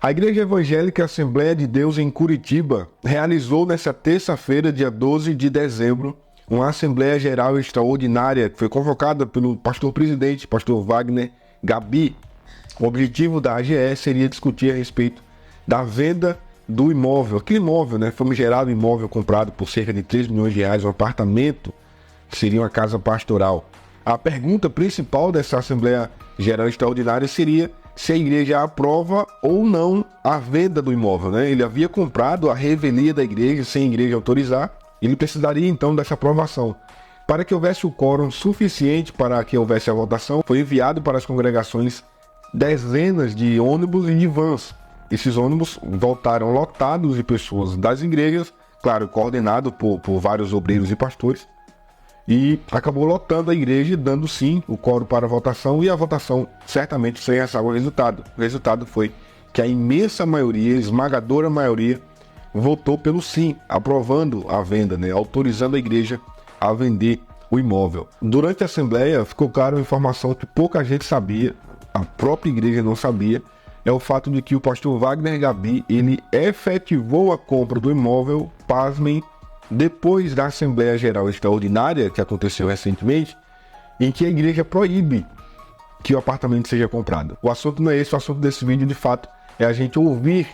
A Igreja Evangélica Assembleia de Deus em Curitiba realizou nesta terça-feira, dia 12 de dezembro, uma Assembleia Geral Extraordinária que foi convocada pelo pastor-presidente, pastor Wagner Gabi. O objetivo da AGE seria discutir a respeito da venda do imóvel, aquele imóvel, famigerado imóvel comprado por cerca de 3 milhões de reais, um apartamento, que seria uma casa pastoral. A pergunta principal dessa Assembleia Geral Extraordinária seria se a igreja aprova ou não a venda do imóvel, Ele havia comprado a revelia da igreja sem a igreja autorizar, ele precisaria então dessa aprovação. Para que houvesse o quórum suficiente para que houvesse a votação, foi enviado para as congregações dezenas de ônibus e de vans. Esses ônibus voltaram lotados de pessoas das igrejas, claro, coordenado por vários obreiros e pastores, e acabou lotando a igreja e dando sim o quórum para a votação, e a votação certamente sem ressalva o resultado. O resultado foi que a imensa maioria, a esmagadora maioria, votou pelo sim, aprovando a venda, autorizando a igreja a vender o imóvel. Durante a Assembleia ficou claro uma informação que pouca gente sabia, a própria igreja não sabia, é o fato de que o pastor Wagner Gabi, ele efetivou a compra do imóvel, pasmem, depois da Assembleia Geral Extraordinária, que aconteceu recentemente, em que a igreja proíbe que o apartamento seja comprado. O assunto não é esse, o assunto desse vídeo, de fato, é a gente ouvir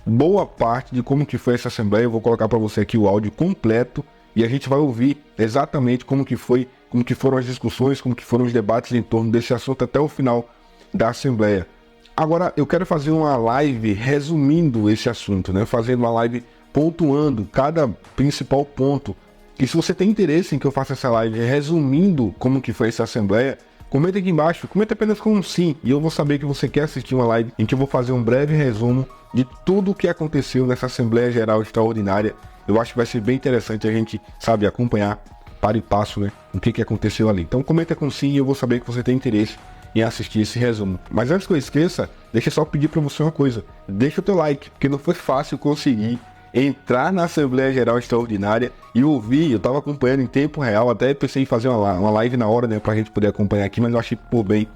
boa parte de como que foi essa Assembleia. Eu vou colocar para você aqui o áudio completo, e a gente vai ouvir exatamente como que foram as discussões, como que foram os debates em torno desse assunto até o final da Assembleia. Agora, eu quero fazer uma live resumindo esse assunto, fazendo uma live pontuando cada principal ponto. E se você tem interesse em que eu faça essa live resumindo como que foi essa Assembleia, comenta aqui embaixo, comenta apenas com um sim, e eu vou saber que você quer assistir uma live em que eu vou fazer um breve resumo de tudo o que aconteceu nessa Assembleia Geral Extraordinária. Eu acho que vai ser bem interessante a gente, acompanhar para e passo, o que aconteceu ali. Então comenta com sim e eu vou saber que você tem interesse em assistir esse resumo. Mas antes que eu esqueça, deixa eu só pedir para você uma coisa. Deixa o teu like, porque não foi fácil conseguir entrar na Assembleia Geral Extraordinária e ouvir. Eu estava acompanhando em tempo real, até pensei em fazer uma live na hora, para a gente poder acompanhar aqui, mas eu achei por bem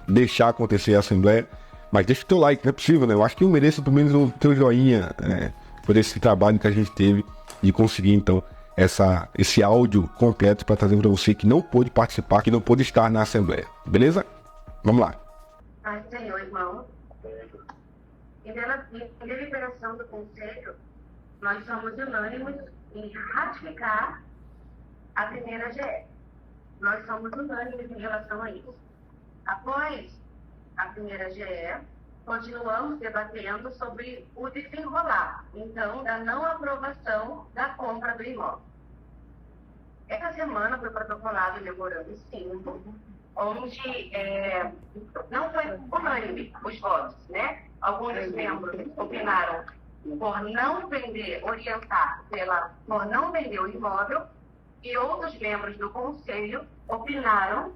deixar acontecer a Assembleia. Mas deixa o teu like, não é possível, Eu acho que eu mereço pelo menos o teu joinha, por esse trabalho que a gente teve de conseguir, então, esse áudio completo para trazer para você que não pôde participar, que não pôde estar na Assembleia. Beleza? Vamos lá. Pai, Senhor, irmão, em deliberação do Conselho, nós somos unânimes em ratificar a primeira GE. Nós somos unânimes em relação a isso. Após a primeira GE, continuamos debatendo sobre o desenrolar, então, da não aprovação da compra do imóvel. Essa semana foi protocolado o memorando 5, onde não foi unânime os votos, Alguns membros opinaram por não vender, por não vender o imóvel, e outros membros do Conselho opinaram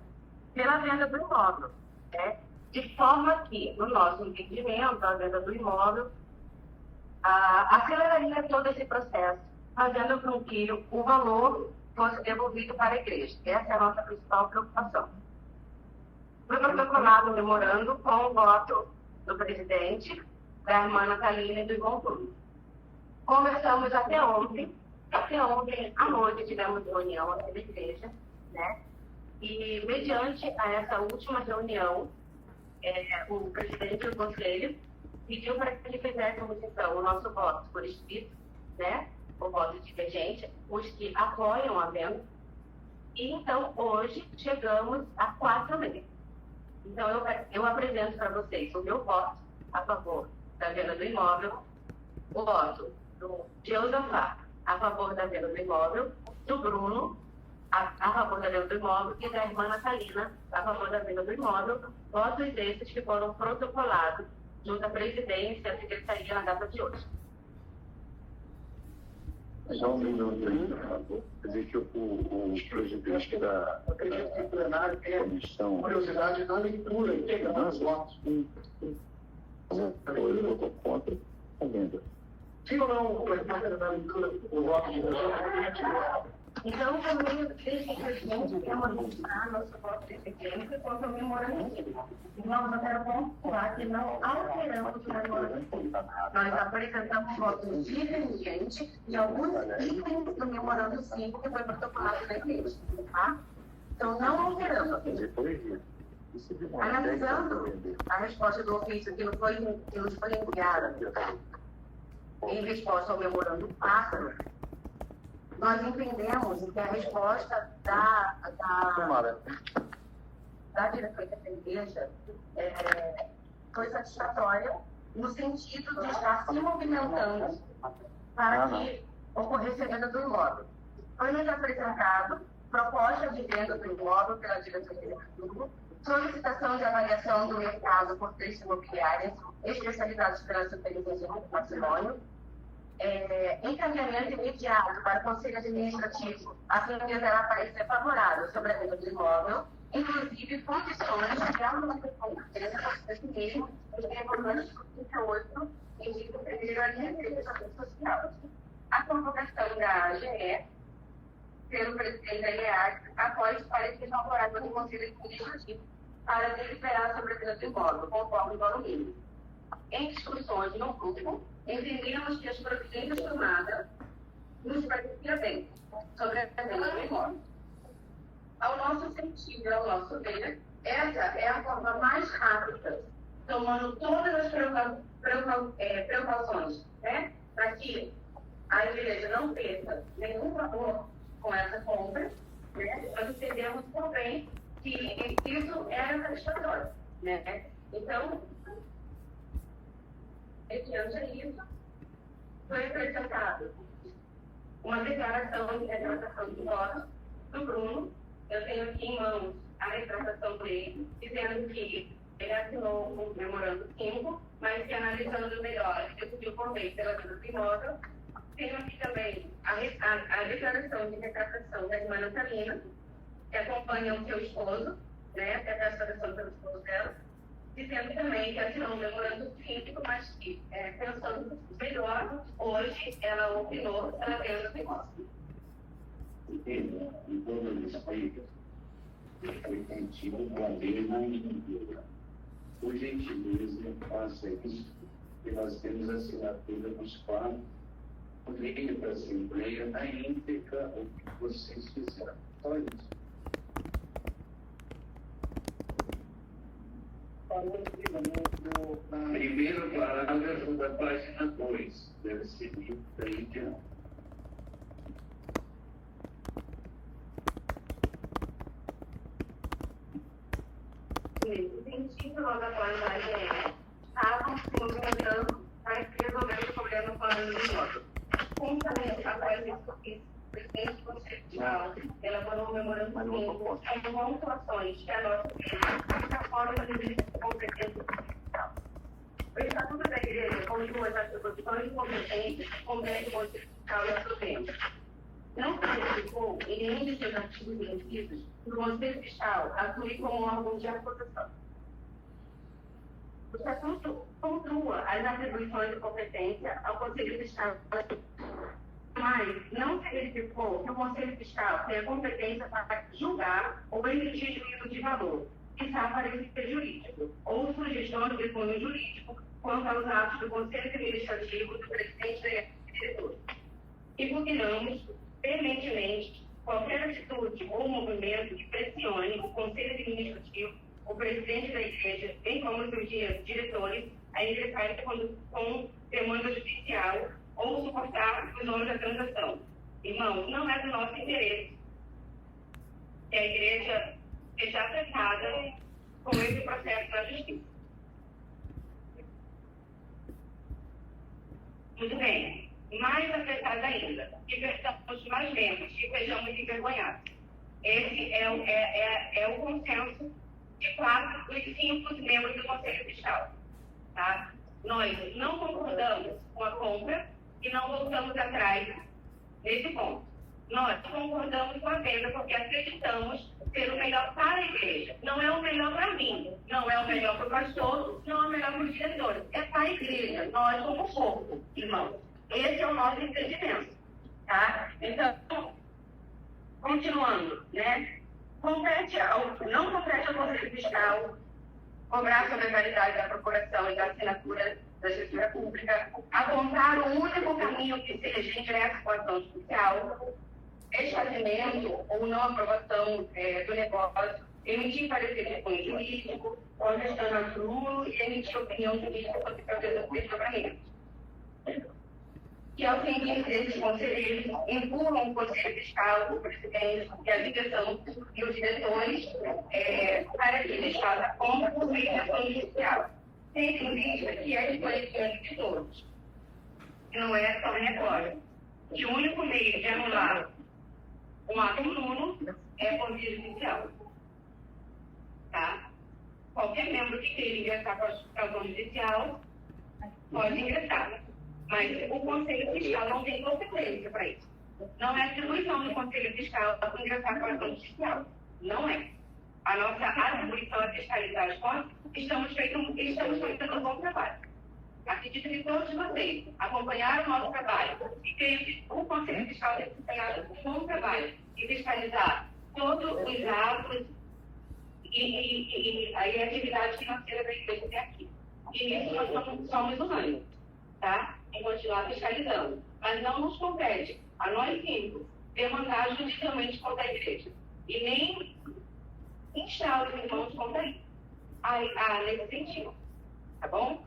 pela venda do imóvel, De forma que, no nosso entendimento, a venda do imóvel aceleraria todo esse processo, fazendo com que o valor fosse devolvido para a igreja. Essa é a nossa principal preocupação. Foi protocolado o memorando com o voto do presidente, da irmã Natalina e do irmão Túlio. Conversamos até ontem à noite tivemos reunião aqui na igreja, E mediante a essa última reunião, o presidente do conselho pediu para que fizéssemos então o nosso voto por escrito, o voto divergente, os que apoiam a venda. E então hoje chegamos a 4 meses. Então, eu apresento para vocês o meu voto a favor da venda do imóvel, o voto do Jeosafá a favor da venda do imóvel, do Bruno a favor da venda do imóvel e da irmã Natalina a favor da venda do imóvel, votos esses que foram protocolados junto à presidência e à secretaria na data de hoje. Só um minuto aí, por favor. Quer dizer que o presidente da comissão... Curiosidade da leitura, pegando os votos. Ele votou contra a venda. Sim ou não, o presidente da leitura, o voto de Então, também, desde que presidente, queremos registrar nosso voto deficiente contra o memorando. Irmãos, eu quero pontuar que não alteramos o memorando. Nós apresentamos votos divergentes e alguns itens do memorando 5 que foi protocolado na igreja, tá? Então, não alteramos. Analisando a resposta do ofício que nos foi enviada em resposta ao memorando 4, nós entendemos que a resposta da diretoria da igreja foi satisfatória no sentido de estar se movimentando para que ocorresse a venda do imóvel. Foi-nos apresentado proposta de venda do imóvel pela diretoria do grupo, solicitação de avaliação do mercado por três imobiliárias especializadas pela superintendência do patrimônio, encaminhamento imediato para o Conselho Administrativo a fim de gerar parecer favorável sobre a venda do imóvel, inclusive condições de aumentação desse mesmo, os regulamentos 38, indica o primeiro alinhamento social. A convocação da AGE pelo presidente da IEAC após o parecer favorável do Conselho Administrativo para deliberar sobre a venda do imóvel, conforme o valor mínimo. Em discussões no grupo, entendemos que as providências tomadas nos parecia bem sobre a venda do imóvel. Ao nosso sentido, ao nosso ver, essa é a forma mais rápida, tomando todas as precauções, né, para que a igreja não perca nenhum valor com essa compra, né? Nós entendemos também que isso era satisfatório, né? Então, mediante isso, foi apresentado uma declaração de retratação de votos do Bruno. Eu tenho aqui em mãos a retratação dele, dizendo que ele assinou o memorando 5, mas que analisando melhor, decidiu por meio pela venda do imóvel. Tenho aqui também a declaração de retratação da irmã Natalina, que acompanha o seu esposo, né, que é a declaração pelo esposo dela, dizendo também que assinou um memorando 5, mas que, pensando melhor, hoje ela opinou pela venda do imóvel. Entenda, em todas as respeitos, foi sentido com a mesma medida. Por gentileza, faça isso, que nós temos a assinatura dos quadros. Venha para a Assembleia na íntegra o que vocês fizeram. Só isso. Primeiro parágrafo da página 2. Deve ser lido daí diante. Nesse sentido, nós após a AGE estavam se movimentando para resolver o problema com a venda do imóvel. Juntamente, após isso, o presidente do Conselho Fiscal elaborou um memorando com pontuações que a nossa igreja forma de competência fiscal. O Estatuto da Igreja continua as atribuições competentes com o Conselho Fiscal e a Suprema. Não se verificou em nenhum de seus artigos e incisos que o Conselho Fiscal atue como órgão de acusação. O Estatuto pontua as atribuições de competência ao Conselho Fiscal, mas não se verificou que o Conselho Fiscal tem a competência para julgar ou emitir juízo de valor, que está parecer jurídico, ou sugestão de cunho jurídico quanto aos atos do Conselho Administrativo do presidente da diretora. Impugnamos veementemente qualquer atitude ou movimento que pressione o Conselho Administrativo, o presidente da igreja, bem como os seus diretores, a ingressar com demanda judicial ou suportar os ônus da transação. Irmãos, não é do nosso interesse que a igreja seja afetada com esse processo na justiça. Muito bem. Mais afetada ainda, que estamos mais lentos e sejamos envergonhados. Esse é o consenso de 4 dos 5 membros do Conselho Fiscal. Tá? Nós não concordamos com a compra e não voltamos atrás nesse ponto. Nós concordamos com a venda porque acreditamos ser o melhor para a igreja. Não é o melhor para mim, não é o melhor para o pastor, não é o melhor para os diretores. É para a igreja, nós como corpo, irmãos. Esse é o nosso entendimento, tá? Então, continuando, né? Não compete ao Conselho Fiscal cobrar sobre a validade da procuração e da assinatura da Escritura Pública, apontar o único caminho que seja ingresso com a ação judicial, desfazimento ou não aprovação do negócio, emitir parecer de cunho jurídico, questionar nulo e emitir opinião jurídica sobre proteção de desdobramentos. Que, ao fim desses conselheiros, empurram o Conselho Fiscal, o presidente e a direção e os diretores para que eles façam compra por meio da ação judicial, tendo em vista que é de conhecimento de todos. Não é só agora. Que o único meio de anular um ato nulo é por via judicial. Tá? Qualquer membro que queira ingressar para a ação judicial pode ingressar. Mas o Conselho Fiscal não tem consequência para isso. Não é atribuição do Conselho Fiscal ingressar para a ação judicial. Não é. A nossa atribuição é fiscalizar as contas. Estamos fazendo um bom trabalho. Acredito que todos vocês acompanharam o nosso trabalho e que o Conselho Fiscal tem acompanhado um bom trabalho e fiscalizar todos os atos e a atividade financeira da empresa até aqui. E nisso nós somos humanos, tá? Em continuar fiscalizando. Mas não nos compete, a nós cinco, demandar judicialmente contra a igreja. E nem instar os irmãos contra isso. Nesse sentido. Tá bom?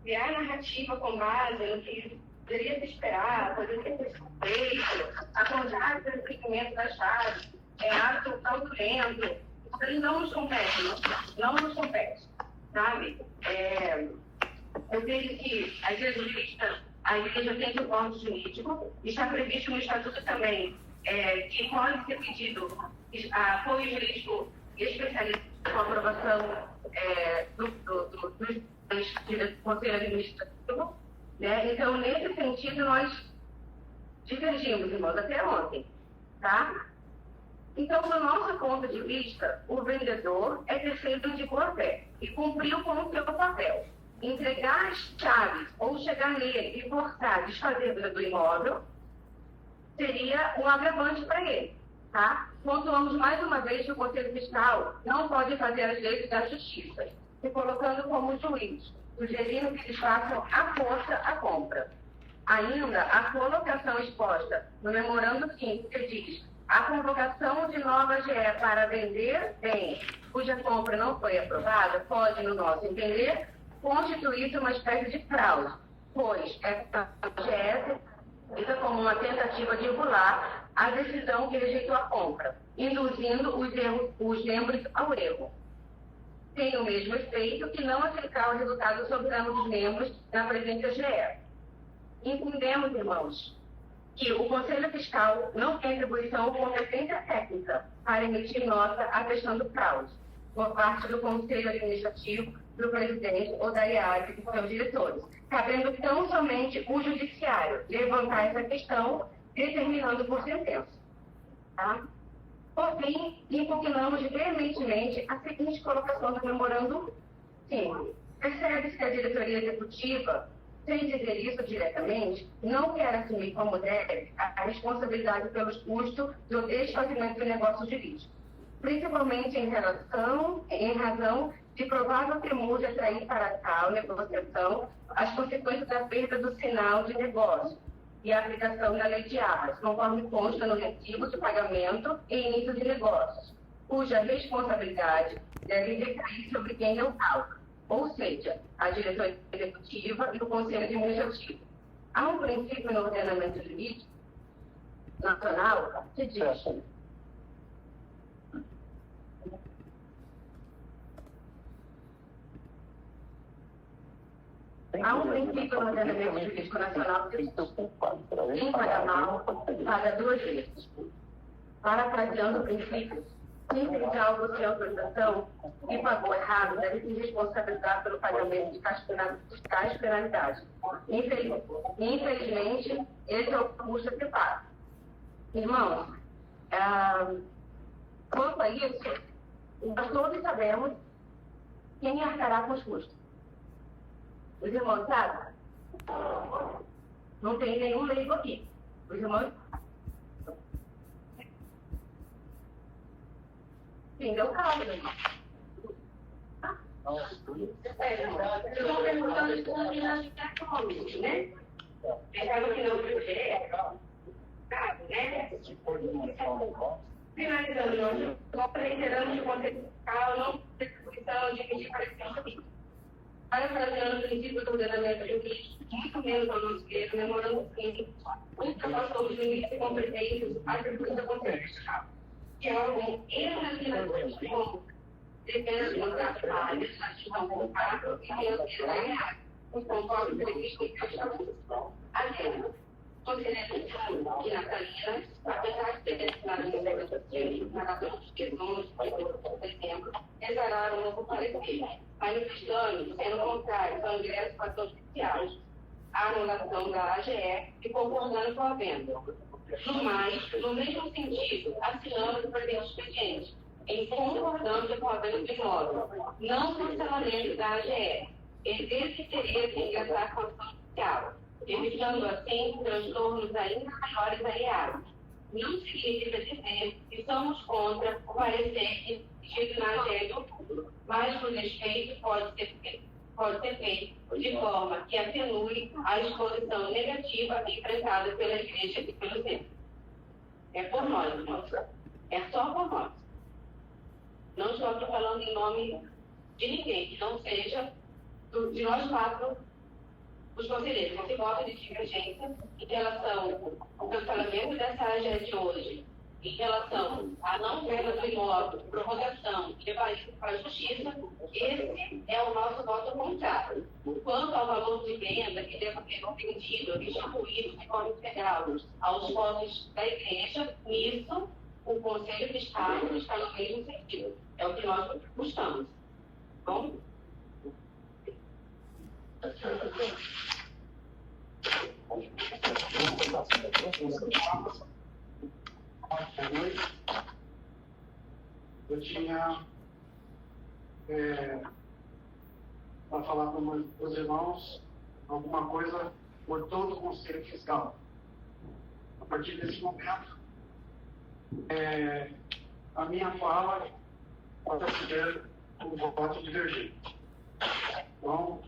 Criar a narrativa com base no que poderia se esperar, poderia ser feito, acordar o desenvolvimento das chaves, ato fraudulento, isso aí não nos compete, não nos compete, sabe? Eu vejo que a igreja tem suporte jurídico, está previsto no estatuto também que pode ser pedido apoio jurídico especialista com aprovação do Conselho Administrativo, né? Então, nesse sentido, nós divergimos, irmãos, até ontem, tá? Então, do nosso ponto de vista, o vendedor é terceiro de boa fé e cumpriu com o seu papel. Entregar as chaves ou chegar nele e forçar a desfazer do imóvel seria um agravante para ele, tá? Pontuamos mais uma vez que o Conselho Fiscal não pode fazer as leis da justiça, se colocando como juiz, sugerindo que eles façam à força a compra. Ainda, a colocação exposta no memorando 5, que diz a convocação de nova GE para vender bens cuja compra não foi aprovada, pode, no nosso entender, constituir uma espécie de fraude, pois essa GE fica como uma tentativa de burlar a decisão que rejeitou a compra, induzindo os membros ao erro. Tem o mesmo efeito que não aplicar o resultado soberano dos membros na presente GE. Entendemos, irmãos, que o Conselho Fiscal não tem atribuição ou competência técnica para emitir nota atestando fraude por parte do Conselho Administrativo, do presidente ou da IAD, que são diretores, cabendo tão somente o Judiciário levantar essa questão, determinando por sentença. Tá? Por fim, impugnamos veementemente a seguinte colocação do memorando 5. Percebe-se que a diretoria executiva, sem dizer isso diretamente, não quer assumir como deve a responsabilidade pelos custos do desfazimento do negócio jurídico, principalmente em razão de provável temor de atrair para tal negociação as consequências da perda do sinal de negócio e a aplicação da lei de arras, conforme consta no recibo de pagamento e início de negócios, cuja responsabilidade deve recair sobre quem não paga, ou seja, a diretoria executiva e o Conselho Administrativo. Há um princípio no ordenamento jurídico nacional que diz há um princípio no ordenamento jurídico nacional que diz quem paga mal, paga duas vezes. Parafraseando o princípio, quem fez algo sem autorização e pagou errado deve se responsabilizar pelo pagamento de tais penalidades. Infelizmente, esse é o custo a ser pago. Irmãos, quanto a isso, nós todos sabemos quem arcará com os custos. Os irmãos sabem? Não tem nenhum leigo aqui. Os irmãos. Sim, deu caso, irmão. Eu estou perguntando de comunidade econômica, né? Pensando que não projeto, né? Finalizando, nós só reiterando de contexto fiscal, não distribuição de medir parecimento. Parafraseando o princípio do ordenamento jurídico, muito menos ao nosso ver, memorando sim, ultrapassou os limites competentes à atribuição da contexto fiscal. Que é algo inalienado como depende do trabalho, legislação voltada e financeira, conforme previsto em Caixa Pública. Aliás, considerando que na Catarina, apesar de ter destinado em negociações para todos os questões, por exemplo, exalaram um novo parecer, manifestando, sendo contrário ao ingresso para ação judicial, a anulação da AGE e concordando com a venda. No mais, no mesmo sentido, assinamos o presente expediente, em concordância com a venda do imóvel, não cancelamento da AGE, e desse interesse em ingressar com a ação judicial, evitando assim transtornos ainda maiores aliados. Não significa dizer que somos contra o parecer exigido na AGE de outubro, mas o desfeito pode ser feito de forma que atenue a exposição negativa enfrentada pela Igreja e pelo centro. É por nós, irmãos. É só por nós. Não estou aqui falando em nome de ninguém, que não seja de nós quatro, os conselheiros. Esse voto de divergência em relação ao cancelamento dessa AGE de hoje, em relação à não venda do imóvel, prorrogação e levar isso para a justiça, esse é o nosso voto contrário. Quanto ao valor de venda que deva ser vendido, distribuído de forma integral aos postos da igreja, nisso o Conselho Fiscal está no mesmo sentido. É o que nós buscamos. Bom? Eu tinha para falar com os irmãos alguma coisa por todo o Conselho Fiscal. A partir desse momento, a minha fala pode ser um voto divergente. Então,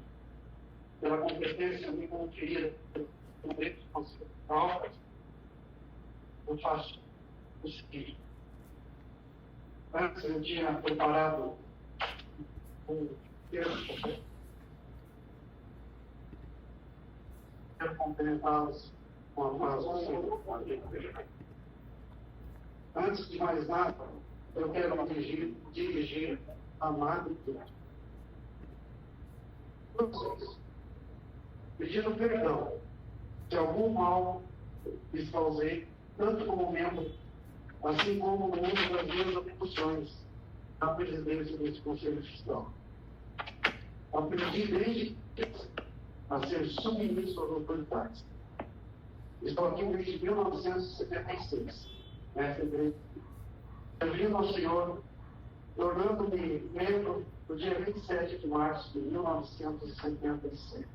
pela competência me conferida no Conselho Fiscal, eu faço o seguinte. Antes eu tinha preparado um texto para complementá-los com a frase assim. Antes de mais nada, eu quero dirigir a Madre vocês, pedindo perdão se algum mal lhes causei, tanto como membro, assim como no uso das minhas atribuições na presidência desse Conselho Fiscal. Aprendi desde a ser submisso às autoridades. Estou aqui desde 1976, servindo ao Senhor, tornando-me membro no dia 27 de março de 1977,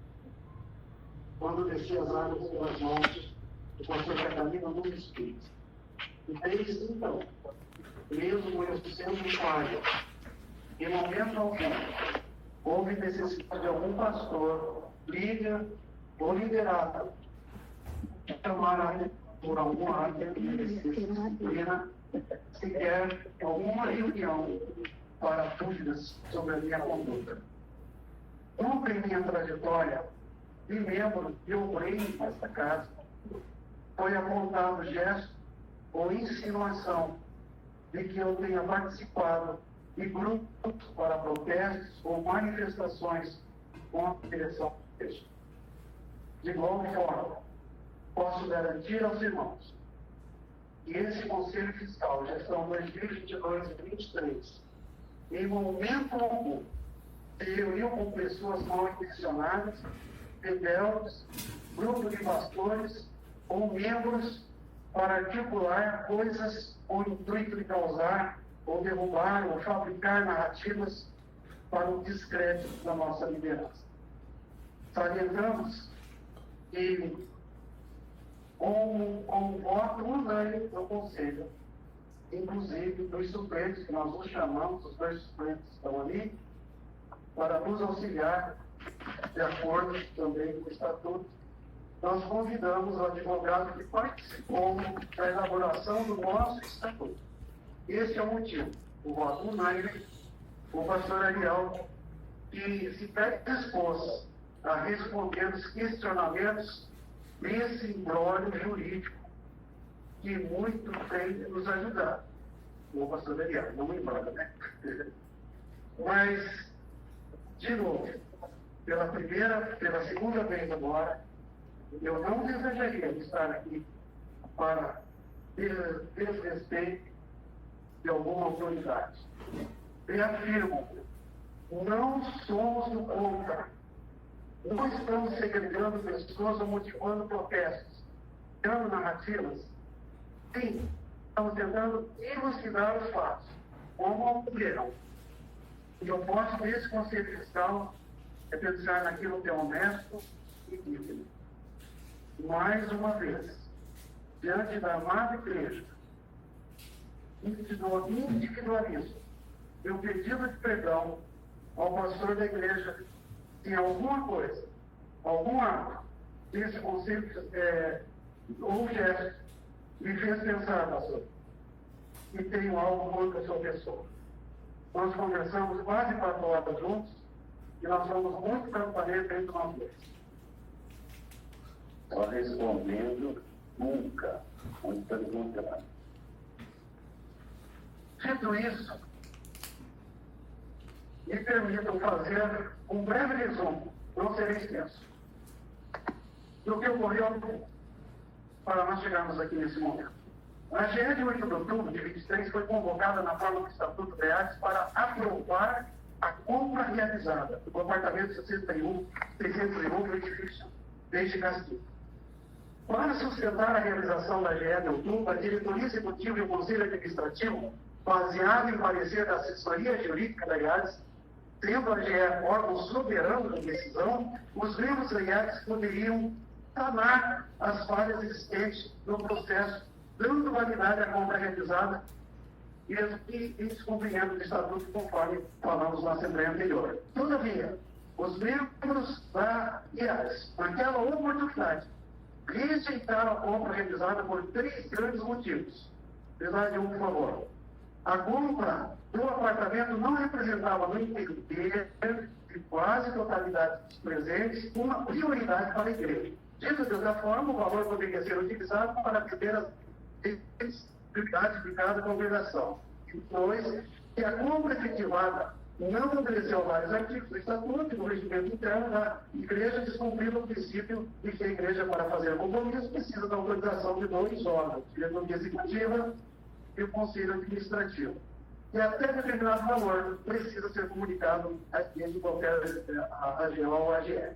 quando desci as águas pelas mãos do pastor Catarina no Espírito. E desde então, mesmo eu sendo pai, em momento algum, houve necessidade de algum pastor, líder ou liderado, chamar por algum ato de disciplina, sequer alguma reunião para dúvidas sobre a minha conduta. Nunca em minha trajetória, de membro de obreiro nesta casa, foi apontado gesto ou insinuação de que eu tenha participado de grupos para protestos ou manifestações contra a direção do texto. De igual forma, posso garantir aos irmãos que esse Conselho Fiscal, gestão 2022 e 2023, em momento algum, se reuniu com pessoas mal intencionadas, rebeldes, grupo de pastores ou membros para articular coisas com o intuito de causar ou derrubar ou fabricar narrativas para o descrédito da nossa liderança. Salientamos que, com o voto unânime do Conselho, inclusive dos suplentes, que nós os chamamos, os dois suplentes estão ali, para nos auxiliar, de acordo também com o Estatuto, nós convidamos o advogado que participou da elaboração do nosso Estatuto. Esse é o motivo. O voto unânime, o pastor Ariel, que se predispôs a responder os questionamentos desse imbróglio jurídico que muito tem nos ajudado. O pastor Ariel, não me embora, né? Mas, de novo, pela segunda vez agora, eu não desejaria estar aqui para desrespeito de alguma autoridade. Reafirmo, não somos do contra. Não estamos segregando pessoas ou motivando protestos, criando narrativas. Sim, estamos tentando elucidar os fatos, como ocorreram. E eu posso, desse Conselho Fiscal, pensar naquilo que é honesto e digno. Mais uma vez, diante da amada igreja, individualizo meu pedido de perdão ao pastor da igreja se alguma coisa, algum ato desse conselho ou gesto me fez pensar, pastor, que tenho algo contra a sua pessoa. Nós conversamos quase 4 horas juntos e nós somos muito transparentes entre nós dois. Só respondendo, nunca, muito pelo contrário. Dito isso, me permitam fazer um breve resumo, não serei extenso, do que ocorreu para nós chegarmos aqui nesse momento. A GE de 8 de outubro de 23 foi convocada na forma do Estatuto de Artes para aprovar a compra realizada do apartamento 601 do edifício Deixe Castilho. Para sustentar a realização da GE de outubro, a diretoria executiva e o conselho administrativo, baseado em parecer da assessoria jurídica da IADES, sendo a GE órgão soberano da decisão, os membros da IADES poderiam sanar as falhas existentes no processo, dando validade à compra realizada e descumprimento do Estatuto, conforme falamos na Assembleia anterior. Todavia, os membros da IADES, naquela oportunidade, rejeitaram a compra realizada por 3 grandes motivos. Precisar de um, por favor. A compra do apartamento não representava no inteiro de quase totalidade dos presentes uma prioridade para a igreja. Dito de outra forma, o valor poderia ser utilizado para atender as prioridades de cada congregação. E 2, que a compra efetivada não obedeceu vários artigos do Estatuto e do regimento interno da igreja, descumprindo o princípio de que a igreja, para fazer compromisso, precisa da autorização de 2 órgãos, a diretoria executiva e o conselho administrativo. E até determinado valor precisa ser comunicado a de qualquer AGO ou AGE.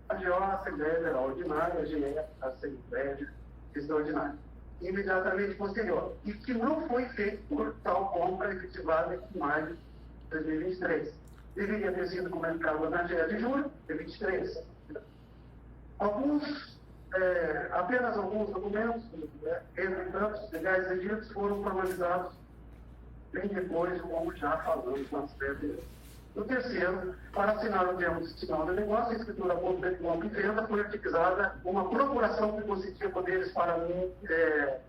AGO é a Assembleia Geral Ordinária, AGE é a Assembleia Extraordinária. Imediatamente posterior. E que não foi feito por tal compra efetivada em maio de 2023. Deveria ter sido comunicado na GE de julho de 2023. Apenas alguns documentos, entre tantos legais exigidos, foram formalizados bem depois, como já falamos nas prévias. O terceiro, para assinar o termo de sinal de negócio, a escritura pública de compra e venda foi utilizada uma procuração que concedia poderes para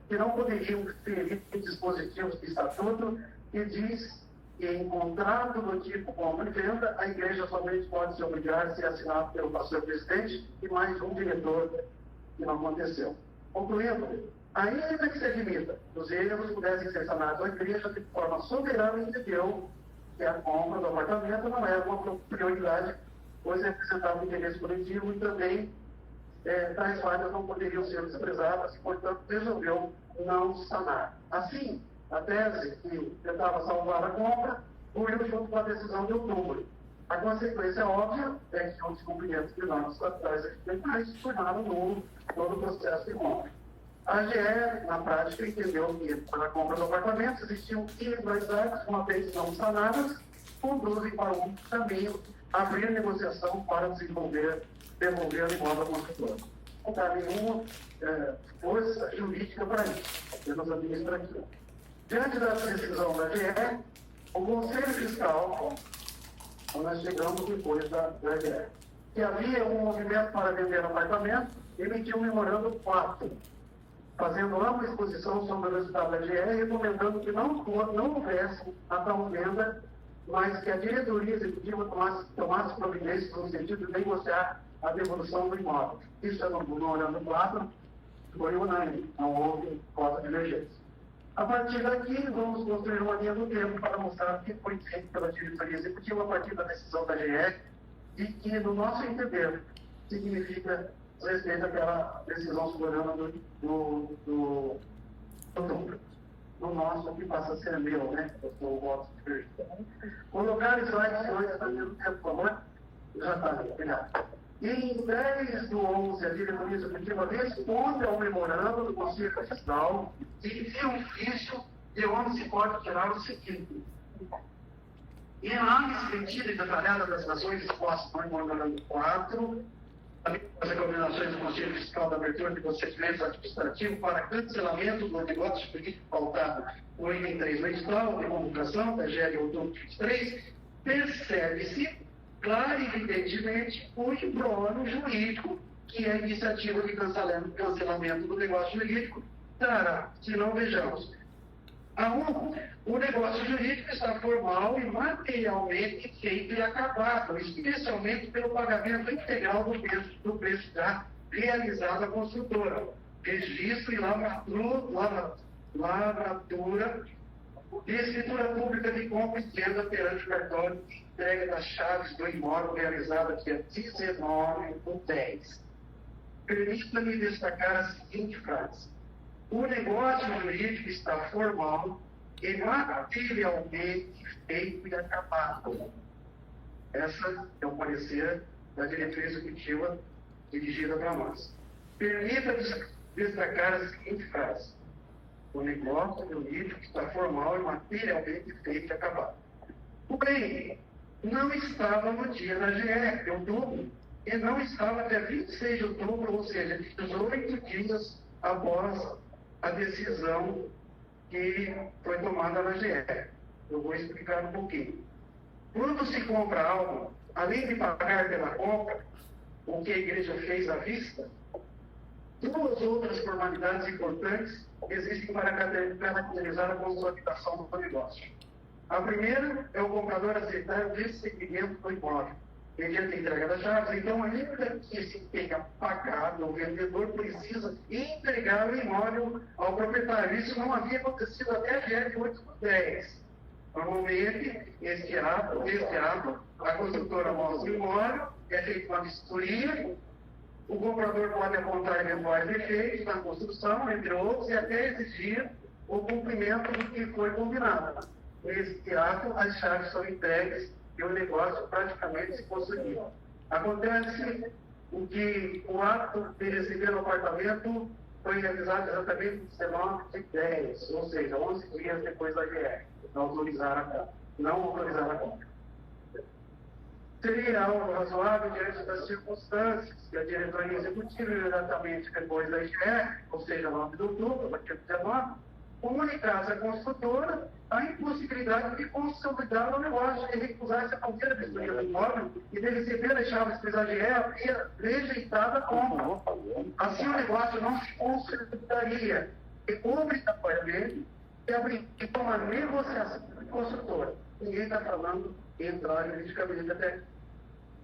que não poderiam ferir dispositivos do Estatuto, que diz que em contrato do tipo compra e venda, a igreja somente pode se obrigar a ser assinado pelo pastor presidente e mais um diretor, que não aconteceu. Concluindo, ainda que se admita que os erros pudessem ser sanados, a igreja, de forma soberana, entendeu que a compra do apartamento não era uma prioridade, pois representava o interesse coletivo e também tais falhas não poderiam ser desprezadas e, portanto, resolveu não sanar. Assim, a tese que tentava salvar a compra fluiu junto com a decisão de outubro. A consequência óbvia é que os descumprimentos de normas estatutárias experimentais tornaram nulo todo o processo de compra. A GE, na prática, entendeu que para a compra do apartamento existiam irregularidades, uma vez não sanadas, conduzem para um caminho, abrir negociação para devolver o imóvel ao construtor. Não dá nenhuma força jurídica para isso, apenas administrativa. Diante da decisão da GE, o Conselho Fiscal Então, nós chegamos depois da GE. Que havia um movimento para vender apartamento, emitiu um memorando 4, fazendo ampla exposição sobre o resultado da GE, recomendando que não houvesse a tal venda, mas que a diretoria executiva tomasse providências no sentido de negociar a devolução do imóvel. Isso é no memorando 4, foi unânime, não houve cota de divergência. A partir daqui, vamos construir uma linha do tempo para mostrar o que foi feito pela diretoria executiva a partir da decisão da GE e que, no nosso entender, significa respeito àquela decisão soberana do no nosso, que passa a ser meu, né? Eu sou o voto de verde. Colocar slide 2 para o tempo, por favor. Já está, obrigado. E em 10/11, a diretoria executiva responde ao memorando do Conselho Fiscal e envia um ofício de onde se pode tirar o seguinte. Em análise repetida e detalhada das ações expostas no memorando 4, as recomendações do Conselho Fiscal da abertura de procedimentos administrativos para cancelamento do negócio jurídico pautado no item 3 do edital de convocação da GE de outubro de 23, percebe-se claro e evidentemente o embrólio jurídico que a iniciativa de cancelamento do negócio jurídico trará, se não vejamos. O negócio jurídico está formal e materialmente feito e acabado, especialmente pelo pagamento integral do preço já realizado à construtora, registro e lavratura de escritura pública de compra e venda perante o cartório de entrega das chaves do imóvel realizada dia 19/10. Permita-me destacar a seguinte frase. O negócio jurídico está formal e materialmente feito e acabado. Essa é o parecer da diretoria executiva dirigida para nós. Permita destacar a seguinte frase. O negócio jurídico está formal e materialmente feito e acabado. Porém, não estava no dia da GE, de outubro, e não estava até 26 de outubro, ou seja, 18 dias após a decisão que foi tomada na GE. Eu vou explicar um pouquinho. Quando se compra algo, além de pagar pela compra, o que a igreja fez à vista, duas outras formalidades importantes existem para caracterizar a consolidação do negócio. A primeira é o comprador aceitar o recebimento do imóvel mediante a entrega das chaves. Então, ainda que se tenha pagado, o vendedor precisa entregar o imóvel ao proprietário. Isso não havia acontecido até a GE de 8/10. Normalmente, este ato, a construtora mostra o imóvel, é feita uma vistoria, o comprador pode apontar eventuais defeitos na construção, entre outros, e até exigir o cumprimento do que foi combinado. Neste ato, as chaves são entregues e o negócio praticamente se conseguiu. Acontece que o ato de receber o apartamento foi realizado exatamente 19/10, ou seja, 11 dias depois da GE, não autorizaram a compra. Seria algo razoável diante das circunstâncias que a diretoria executiva, imediatamente depois da GE, ou seja, 9 de outubro, a partir de 19, comunicasse à construtora a impossibilidade de consolidar o negócio e recusasse a qualquer vistoria do imóvel e de receber as chaves pela GE havia rejeitado a compra. Assim, o negócio não se consolidaria e obrigatoriamente abriria uma negociação com a construtora. Ninguém está falando em entrar juridicamente até.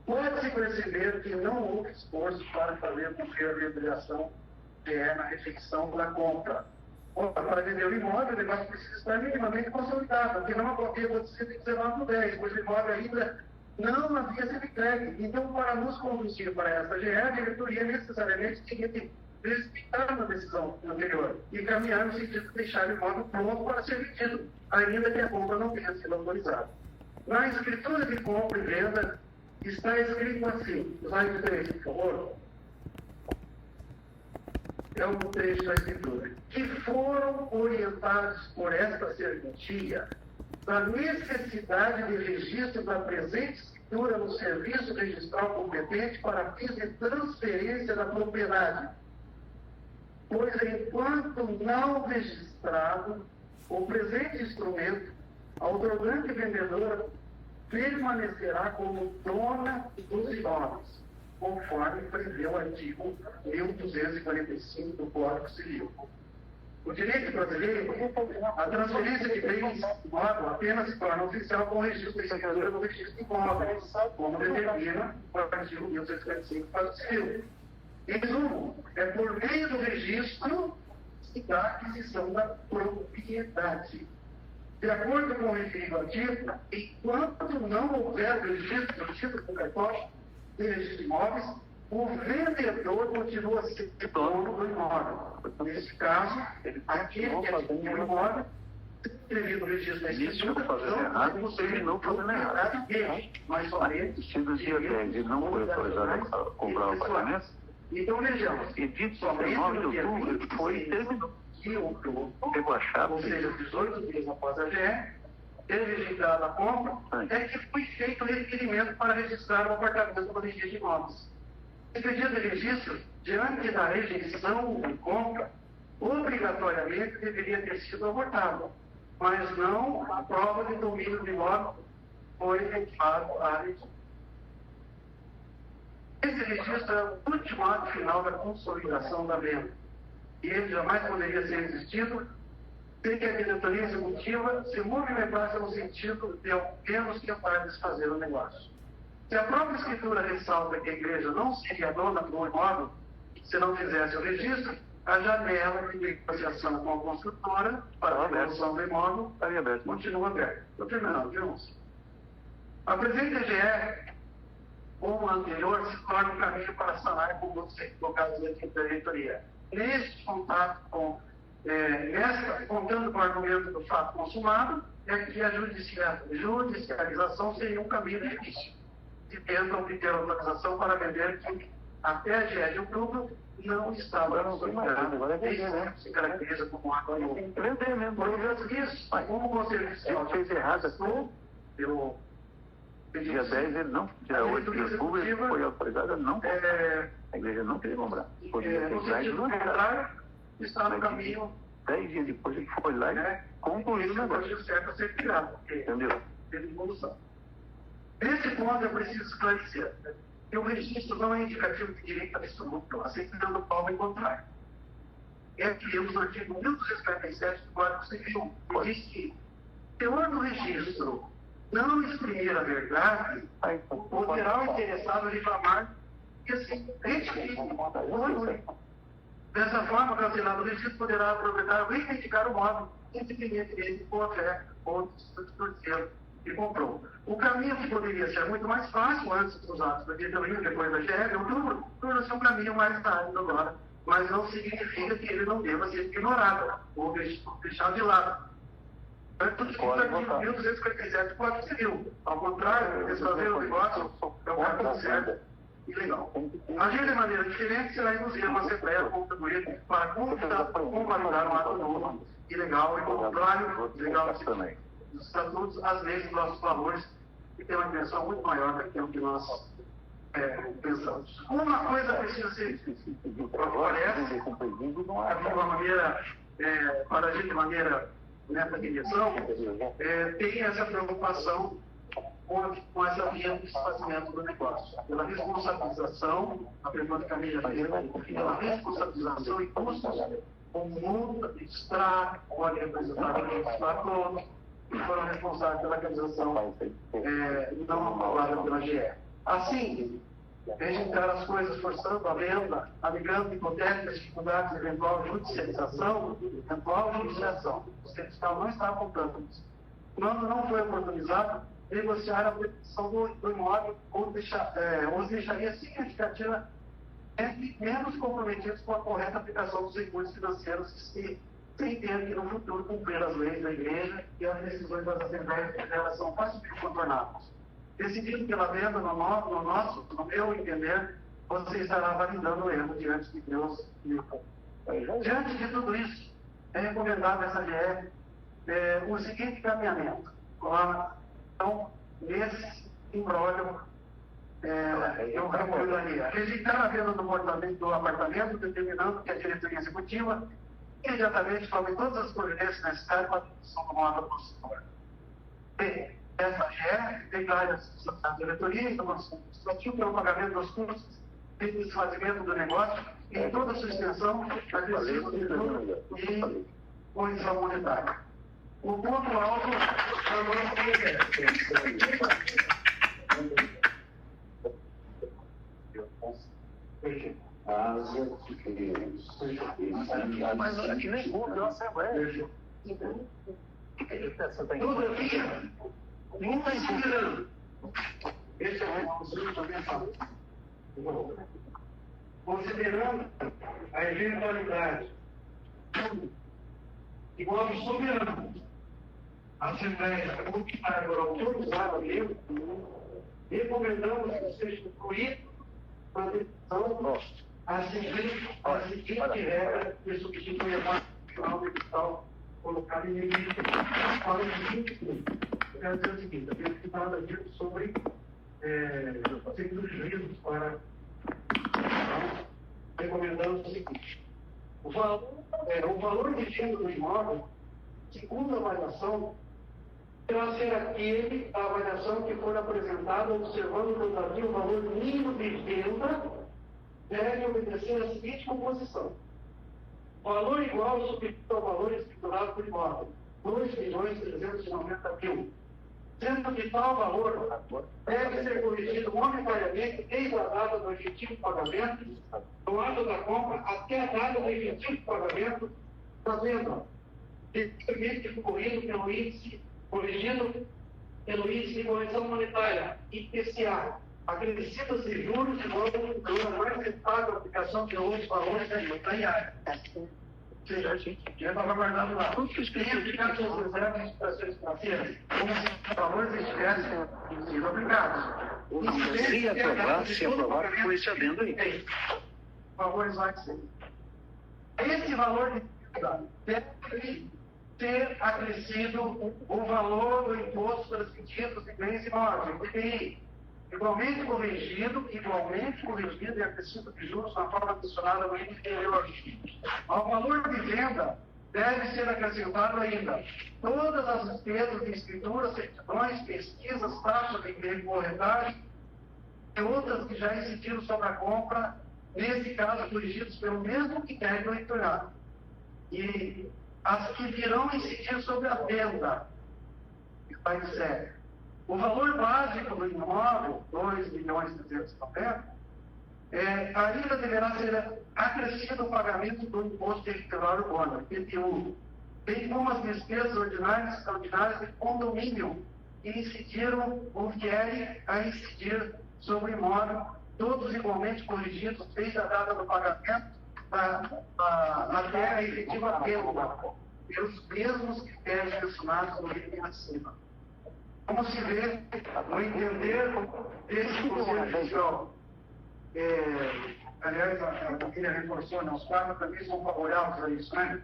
Pode-se perceber que não houve esforço para fazer cumprir a legislação na reflexão da compra. Para vender o imóvel, o negócio precisa estar minimamente consolidado, porque não havia acontecido em 19/10, pois o imóvel ainda não havia sido entregue. Então, para nos conduzir para essa GE, a diretoria necessariamente tinha que respeitar a decisão anterior e caminhar no sentido de deixar o imóvel pronto para ser vendido, ainda que a compra não tenha sido autorizada. Na escritura de compra e venda, está escrito assim, slide 3, por favor. É um trecho da escritura. Que foram orientados por esta serventia da necessidade de registro da presente escritura no serviço registral competente para fins de transferência da propriedade. Pois, enquanto não registrado, o presente instrumento, a outorgante vendedora permanecerá como dona dos imóveis, conforme prevê o artigo 1245 do Código Civil. O direito brasileiro, a transferência de bens imóveis apenas se torna oficial com o registro da escritura no registro de imóveis, como determina o artigo 1245 do Código Civil. Em resumo, é por meio do registro da aquisição da propriedade. De acordo com o referido artigo, enquanto não houver registro do título do cartório de registro de imóveis, o vendedor continua sendo dono do imóvel. Nesse caso, aquele que adquiriu o imóvel, devido ao registro da escritura, não terminou fazendo errado dele, mas somente se no dia 10 ele não foi autorizado a comprar o apartamento, então vejamos, e dito 19 de outubro, ele foi e terminou. Pegou a chave. Ou seja, 18 dias após a GE, ele registrado a compra, é que foi feito o requerimento para registrar o apartamento no registro de imóveis. Esse pedido de registro, diante da rejeição da compra, obrigatoriamente deveria ter sido abortado, mas não a prova de domínio do imóvel foi efetuado à registro. Esse registro é o último ato final da consolidação da venda, e ele jamais poderia ser existido sem que a diretoria executiva se movimentasse no sentido de ao menos tentar desfazer o negócio. Se a própria escritura ressalta que a igreja não seria dona do imóvel se não fizesse o registro, a janela de negociação com a construtora para a devolução do imóvel continua aberta. Estou terminando, viu? A presente EGE, como a anterior, se torna um caminho para sanar como você colocados aqui da diretoria. Neste contato com, contando com o argumento do fato consumado, é que a judicialização seria um caminho difícil. Se tentam obter autorização para vender que até a GE de outubro não estava se caracteriza como ato empreendimento. Por isso, como o Conselho Fiscal fez errado pelo dia 10 ele não, dia 8 de outubro ele foi autorizado a não comprar. A igreja não queria comprar. No sentido contrário, está no caminho. 10 dias depois ele foi lá e concluiu o negócio. Certo a ser criado, entendeu? Teve evolução. Nesse ponto é preciso esclarecer que o registro não é indicativo de direito absoluto, aceitando o qual em contrário. É que o artigo 1247 do Código Civil diz que, teor do registro não exprimir a verdade, poderá o interessado reclamar que assim, dessa forma, cancelado o registro poderá aproveitar ou reivindicar o móvel, independentemente de boa fé ou do terceiro que comprou. O caminho que poderia ser muito mais fácil antes dos atos da diretoria, depois da GE, em outubro, torna-se um caminho mais rápido agora, mas não significa que ele não deva ser ignorado ou deixado de lado. É tudo isso aqui no 1247 do Código Civil. Ao contrário, desfazer o negócio é o caminho certo e legal. Agir de maneira diferente será induzir uma Assembleia a contribuir para convalidar um ato novo, ilegal e contrário, legal dos estatutos, as leis dos nossos valores, que tem uma dimensão muito maior do que o que nós pensamos. Uma coisa precisa ser parece, de uma maneira, para agir de maneira nessa direção, tem essa preocupação com essa linha de desfazimento do negócio. Pela responsabilização, a pergunta que a Camila fez, pela responsabilização e custos, o mundo extrato, pode representar o extrato todos, que foram responsáveis pela realização não aprovada pela GE. Assim, rejeitar as coisas forçando a venda, alegando hipotéticas dificuldades de eventual judicialização, o fiscal não está apontando isso. Quando não foi oportunizado, negociar a proteção do imóvel ou os deixaria significativa entre menos comprometidos com a correta aplicação dos recursos financeiros que se entende que no futuro cumprir as leis da igreja e as decisões das assembleias delas são facilmente contornadas. Decidido pela venda no meu entender, você estará validando o erro diante de Deus e o povo. Diante de tudo isso, é recomendável essa GE o seguinte caminhamento. Então, nesse imbróglio, eu recomendaria rejeitar a venda do apartamento, determinando que a diretoria executiva imediatamente tome todas as providências necessárias para a produção do móvel construtor. essa GE, declara a diretoria, informação administrativa, que é o pagamento dos custos de desfazimento do negócio em toda a sua extensão, agressivo de lucro e condição monetária. O ponto alto da nossa Mas aqui nem cumpre a Assembleia. Todavia, considerando esse é o considerando a eventualidade igual ao soberano, a Assembleia agora autorizada mesmo, recomendamos que seja incluído na decisão a seguinte regra que substitui a parte final do edital colocada em limite para o seguinte ponto. Eu quero dizer o seguinte, eu tenho que falar dito sobre segundo juízos para recomendando o seguinte. O valor de venda do imóvel, segundo a avaliação, deverá ser aquele da avaliação que for apresentada, observando, todavia, o valor mínimo de venda deve obedecer a seguinte composição. Valor igual ou superior ao valor escriturado por imóvel, 2.390.000. Sendo que tal valor deve ser corrigido monetariamente desde a data do efetivo pagamento, do ato da compra até a data do efetivo pagamento da venda, devidamente corrigido pelo índice de correção monetária, IPCA, acrescidas de juros e valor mais rentável aplicação de outros valores da imobiliária. Ou seja, a gente já estava guardando lá. Tudo que escreve aplicar suas reservas e situações financeiras, como se os valores estivessem sido aplicados. Se aprovar, foi esse adendo aí. Valores vai ser. Esse valor de deve ser acrescido o valor do imposto transmitido de bens imóveis, IPI, igualmente corrigido e acrescido de juros na forma adicionada no índice anterior. Ao valor de venda, deve ser acrescentado ainda todas as despesas de escritura, certidões, pesquisas, taxas de corretagem e outras que já incidiram sobre a compra, nesse caso corrigidos pelo mesmo critério leitorado. E as que virão incidir sobre a venda, que está em série. O valor básico do imóvel, 2.390.000, ainda deverá ser acrescido o pagamento do imposto territorial urbano, IPTU, bem como as despesas ordinárias e extraordinárias de condomínio que incidiram ou vierem a incidir sobre o imóvel, todos igualmente corrigidos desde a data do pagamento até a efetiva venda, pelos mesmos critérios mencionados no item acima. Como se vê, no entender desse Conselho Fiscal, aliás, a família reforçou, os quatro também são favoráveis a isso, né?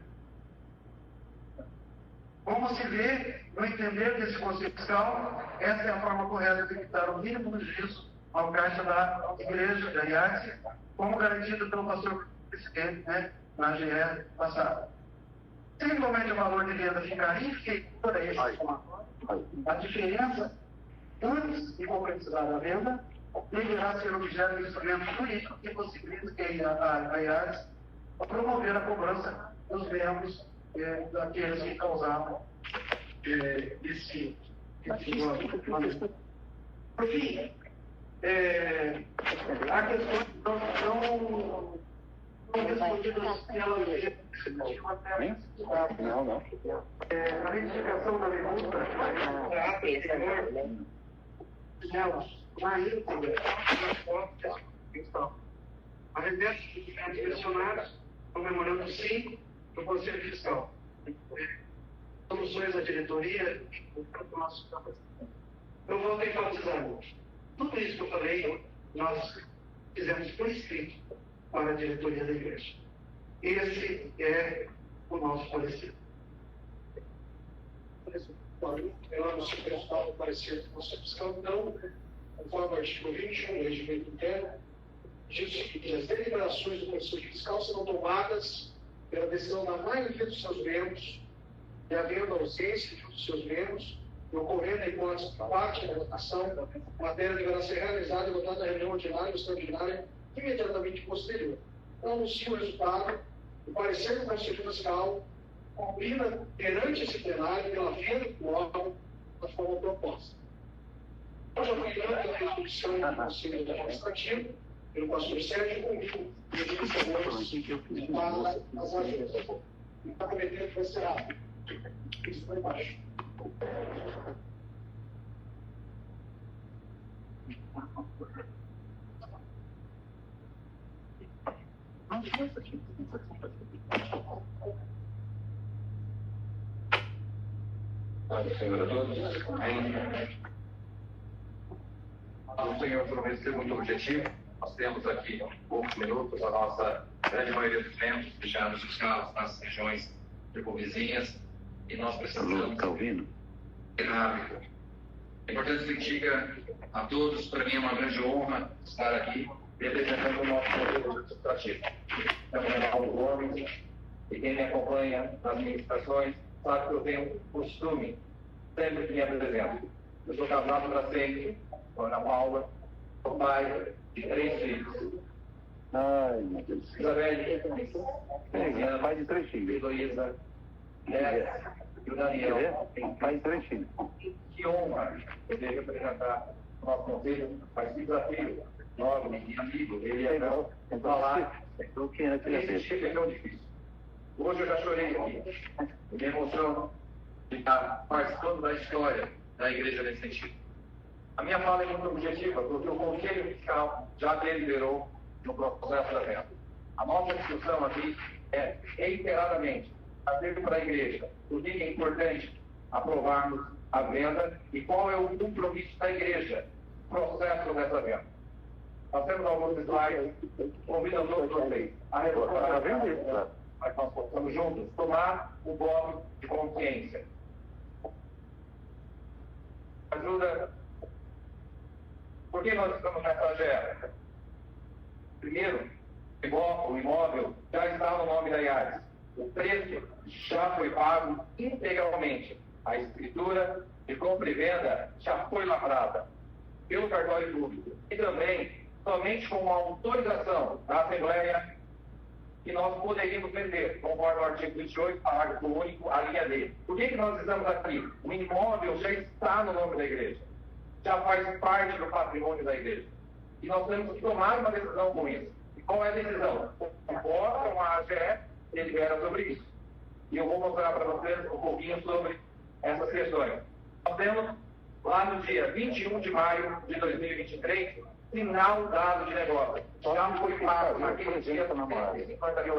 Como se vê, no entender desse Conselho Fiscal, essa é a forma correta de evitar o mínimo do juízo ao caixa da Igreja da IARC, como garantido pelo pastor presidente, né, na GE passada. Se igualmente o valor de venda ficar inferior a esse somatório, a diferença antes de concretizar a venda deverá ser objeto de instrumento jurídico que possibilita que a IARC promover a cobrança dos membros daqueles que causaram esse valor. Por fim, a questão não respondidas pela legislativa até a identificação da pergunta na íntegra a respeito dos diferentes mencionados no memorando sim do Conselho Fiscal. Soluções da diretoria do nosso eu vou enfatizar tudo isso que eu falei, nós fizemos por escrito para a diretoria da igreja. Esse é o nosso parecer. Ela no seu principal parecer do Conselho Fiscal, então, conforme o artigo 21 do regimento interno, diz que as deliberações do Conselho Fiscal serão tomadas pela decisão da maioria dos seus membros, e havendo ausência de um dos seus membros, e ocorrer na hipótese de parte da votação, a matéria deverá ser realizada e votada na reunião ordinária ou extraordinária imediatamente posterior. Então, anuncio o resultado. O parecer do Conselho Fiscal combina perante esse plenário pela via do órgão da forma proposta. Eu já fui dando a resolução do Conselho Administrativo pelo pastor Sérgio Convil, e ele para as agendas. E está prometendo que vai ser rápido. Isso foi embaixo. Senhor a todos. O Senhor promete ser muito objetivo. Nós temos aqui poucos minutos, a nossa grande maioria dos membros deixaram os carros nas regiões circunvizinhas e nós precisamos. Está ouvindo? É importante que diga a todos, para mim é uma grande honra estar aqui representando o nosso Conselho Legislativo. Meu nome é Paulo Gomes e quem me acompanha nas ministrações sabe que eu tenho costume sempre que me apresento. Eu sou casado para sempre com a Ana Paula, sou pai de 3 filhos. Ai, meu Deus. Isabelle, pai de 3 filhos. Heloísa, Léa e o Daniel. Pai de 3 filhos. Que honra poder representar o nosso conselho, mas que desafio, nobre e amigo, ele é falar. Esse tipo é tão difícil. Hoje eu já chorei aqui, me emociono de estar participando da história da igreja nesse sentido. A minha fala é muito objetiva, porque o Conselho Fiscal já deliberou no processo da venda. A nossa discussão aqui é, reiteradamente, trazer para a igreja por que é importante aprovarmos a venda e qual é o compromisso da igreja no processo dessa venda. Nós temos alguns slides convidando todos vocês a reforçar, mas nós possamos juntos tomar o voto de consciência. Ajuda. Por que nós estamos nessa agenda? Primeiro, o imóvel já está no nome da IARES. O preço já foi pago integralmente. A escritura de compra e venda já foi lavrada pelo cartório público. E também, somente com a autorização da Assembleia, que nós poderíamos vender, conforme o artigo 28, parágrafo único, a linha D. Por que nós estamos aqui? O imóvel já está no nome da igreja. Já faz parte do patrimônio da igreja. E nós temos que tomar uma decisão com isso. E qual é a decisão? Convoca uma AGE, delibera sobre isso. E eu vou mostrar para vocês um pouquinho sobre essas questões. Nós temos, lá no dia 21 de maio de 2023, sinal dado de negócio. Já foi pago naquele dia R$50 mil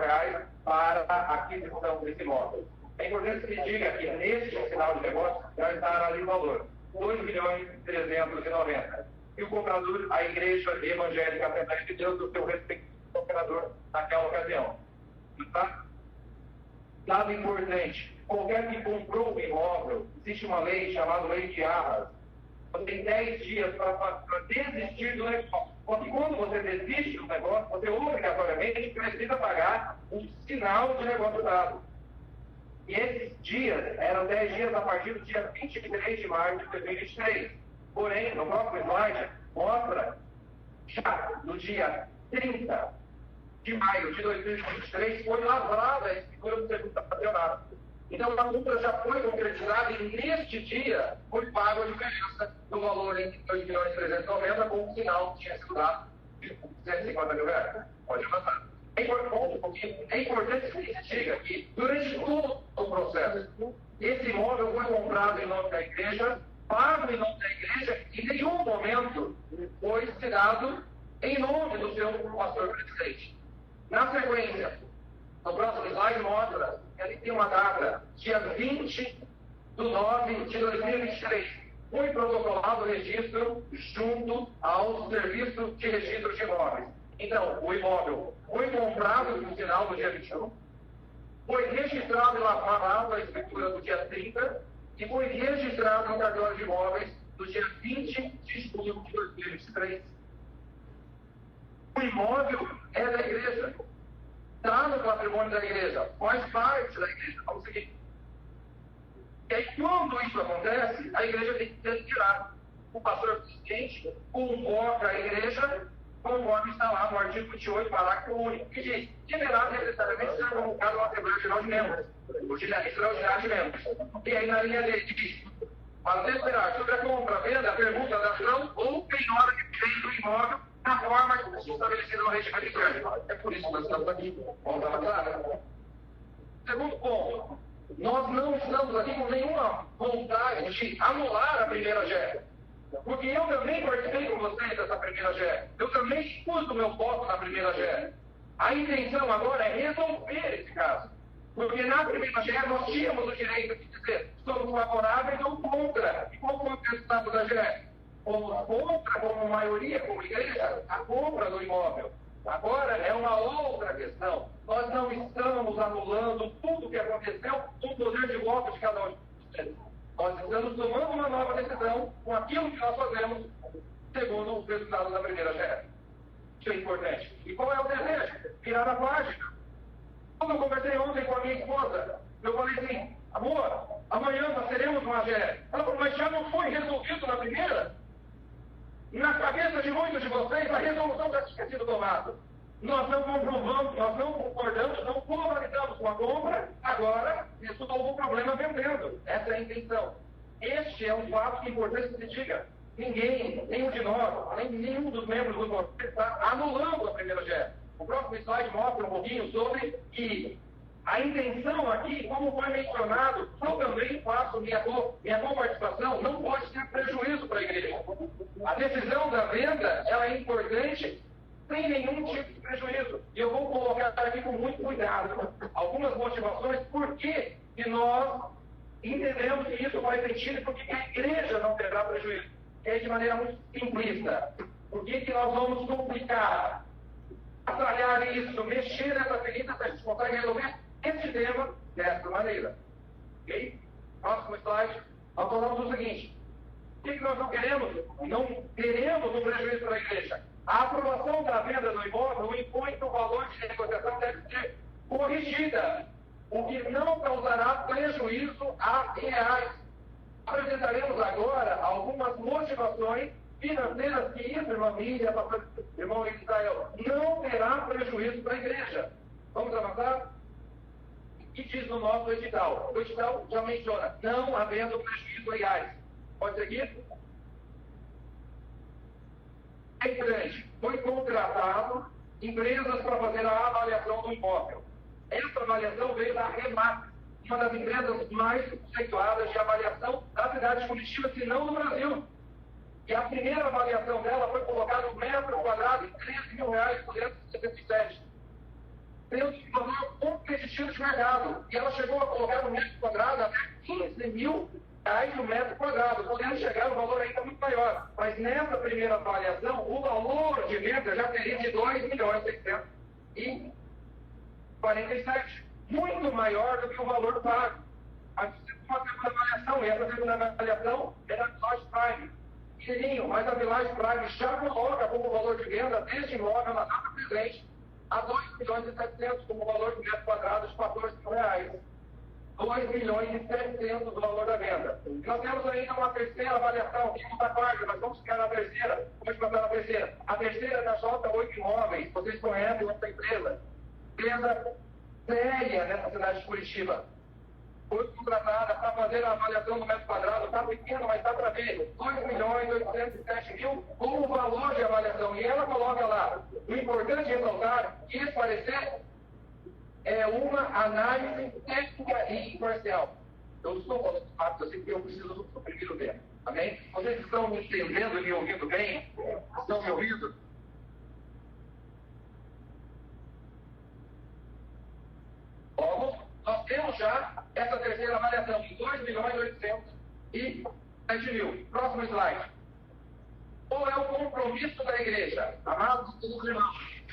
para a aquisição desse imóvel. É importante que se diga que neste sinal de negócio já está ali o valor. 2.390.000. E o comprador, a Igreja Evangélica Assembleia de Deus, do seu respectivo comprador naquela ocasião. Tá? Dado importante, qualquer que comprou o imóvel, existe uma lei chamada Lei de Arras. Você tem 10 dias para desistir do negócio. Porque quando você desiste do negócio, você obrigatoriamente precisa pagar um sinal de negócio dado. E esses dias eram 10 dias a partir do dia 23 de maio de 2023. Porém, no próximo slide, mostra já no dia 30 de maio de 2023 foi lavrada a escritura do segundo acionado. Então, a compra já foi concretizada e neste dia foi paga a diferença do valor entre 2.390.000 com o sinal que tinha sido dado de R$150 mil. Pode avançar. É importante que se diga que, durante todo o processo, esse imóvel foi comprado em nome da igreja, pago em nome da igreja, e em nenhum momento foi cidado em nome do seu pastor presidente. Na sequência, no próximo slide mostra que ali tem uma data, dia 20 de 9 de 2023. Foi protocolado o registro junto ao Serviço de Registro de Imóveis. Então, o imóvel foi comprado no final do dia 21, foi registrado e lavrado a escritura do dia 30 e foi registrado no cartório de imóveis do dia 20 de julho de 2023. O imóvel é da igreja, está no patrimônio da igreja, faz parte da igreja. Vamos seguir. E aí, quando isso acontece, a igreja tem que ser retirada. O pastor presidente convoca a igreja, conforme está lá no artigo 28, parágrafo único, que diz: deverá necessariamente ser convocado uma Assembleia Geral de Membros, extraordinária de membros. E aí, na linha dele, diz: para deliberar sobre a compra, venda, permuta, dação ou penhora de bem do imóvel, na forma estabelecida no regime de crédito. É por isso que nós estamos aqui. Vamos avançar? Segundo ponto, nós não estamos aqui com nenhuma vontade de anular a primeira GE. Porque eu também participei com vocês dessa primeira GE. Eu também escuto o meu voto na primeira GE. A intenção agora é resolver esse caso. Porque na primeira GE nós tínhamos o direito de dizer: somos favoráveis ou contra. E qual foi o resultado da GE? Fomos contra, como maioria, como igreja, a compra do imóvel. Agora é uma outra questão. Nós não estamos anulando tudo o que aconteceu com o poder de voto de cada um de vocês. Nós estamos tomando uma nova decisão com aquilo que nós fazemos segundo o resultado da primeira GE. Isso é importante. E qual é o desejo? Virar a página. Quando eu conversei ontem com a minha esposa, eu falei assim: amor, amanhã nós teremos uma GE. Ela falou: mas já não foi resolvido na primeira? Na cabeça de muitos de vocês, a resolução já tinha sido tomada. Nós não comprovamos, nós não concordamos, não convalidamos com a compra, agora isso houve um problema vendendo. Essa é a intenção. Este é um fato que é importante que se diga. Ninguém, nenhum de nós, nem nenhum dos membros do conselho está anulando a primeira GE. O próximo slide mostra um pouquinho sobre que a intenção aqui, como foi mencionado, eu também faço minha coparticipação, não pode ter prejuízo para a igreja. A decisão da venda, ela é importante sem nenhum tipo de prejuízo. E eu vou colocar aqui com muito cuidado algumas motivações por que nós entendemos que isso faz sentido e por que a igreja não terá prejuízo. É de maneira muito simplista. Por que nós vamos complicar, atrapalhar isso, mexer nessa ferida, se a gente consegue resolver esse tema dessa maneira. Ok? Próximo slide. Nós falamos o seguinte: o que nós não queremos? Não teremos um prejuízo para a igreja. A aprovação da venda do imóvel impõe que o valor de negociação deve ser corrigida, o que não causará prejuízo a reais. Apresentaremos agora algumas motivações financeiras que isso, irmã Mídia, irmão Israel, não terá prejuízo para a igreja. Vamos avançar? E diz no nosso edital. O edital já menciona: não havendo prejuízo a reais. Pode seguir? É grande. Foi contratado empresas para fazer a avaliação do imóvel. Essa avaliação veio da Remax, uma das empresas mais conceituadas de avaliação da cidade de Curitiba, se não no Brasil. E a primeira avaliação dela foi colocada no metro quadrado em R$13.277. Tendo um valor competitivo de mercado. E ela chegou a colocar no metro quadrado até R$15.000 no metro quadrado, podendo chegar a um valor ainda muito maior. Mas nessa primeira avaliação, o valor de venda já seria de R$2.647. Muito maior do que o valor pago. A segunda avaliação, e essa segunda avaliação é da Village Prime. Pequenininho, mas a Village Prime já coloca como valor de venda deste imóvel na data presente a R$2.700.000 como valor de metro quadrado de R$14.000. R$2.700.000 o valor da venda. Nós temos ainda uma terceira avaliação, que não está quarta, mas vamos ficar na terceira. Vamos passar na terceira. A terceira é da J8 Imóveis. Vocês conhecem essa empresa? Empresa séria nessa cidade de Curitiba. Foi contratada para fazer a avaliação do metro quadrado. Está pequeno, mas dá para ver. R$2.807.000 com o valor de avaliação. E ela coloca lá. O importante é ressaltar que esse parecer é uma análise técnica e imparcial. Eu estou falando de fato assim que eu preciso suprimir o tempo. Amém? Vocês estão me entendendo e me ouvindo bem? Estão me ouvindo? Logo, nós temos já essa terceira avaliação de R$2.807.000. Próximo slide. Qual é o compromisso da igreja? Amados irmãos,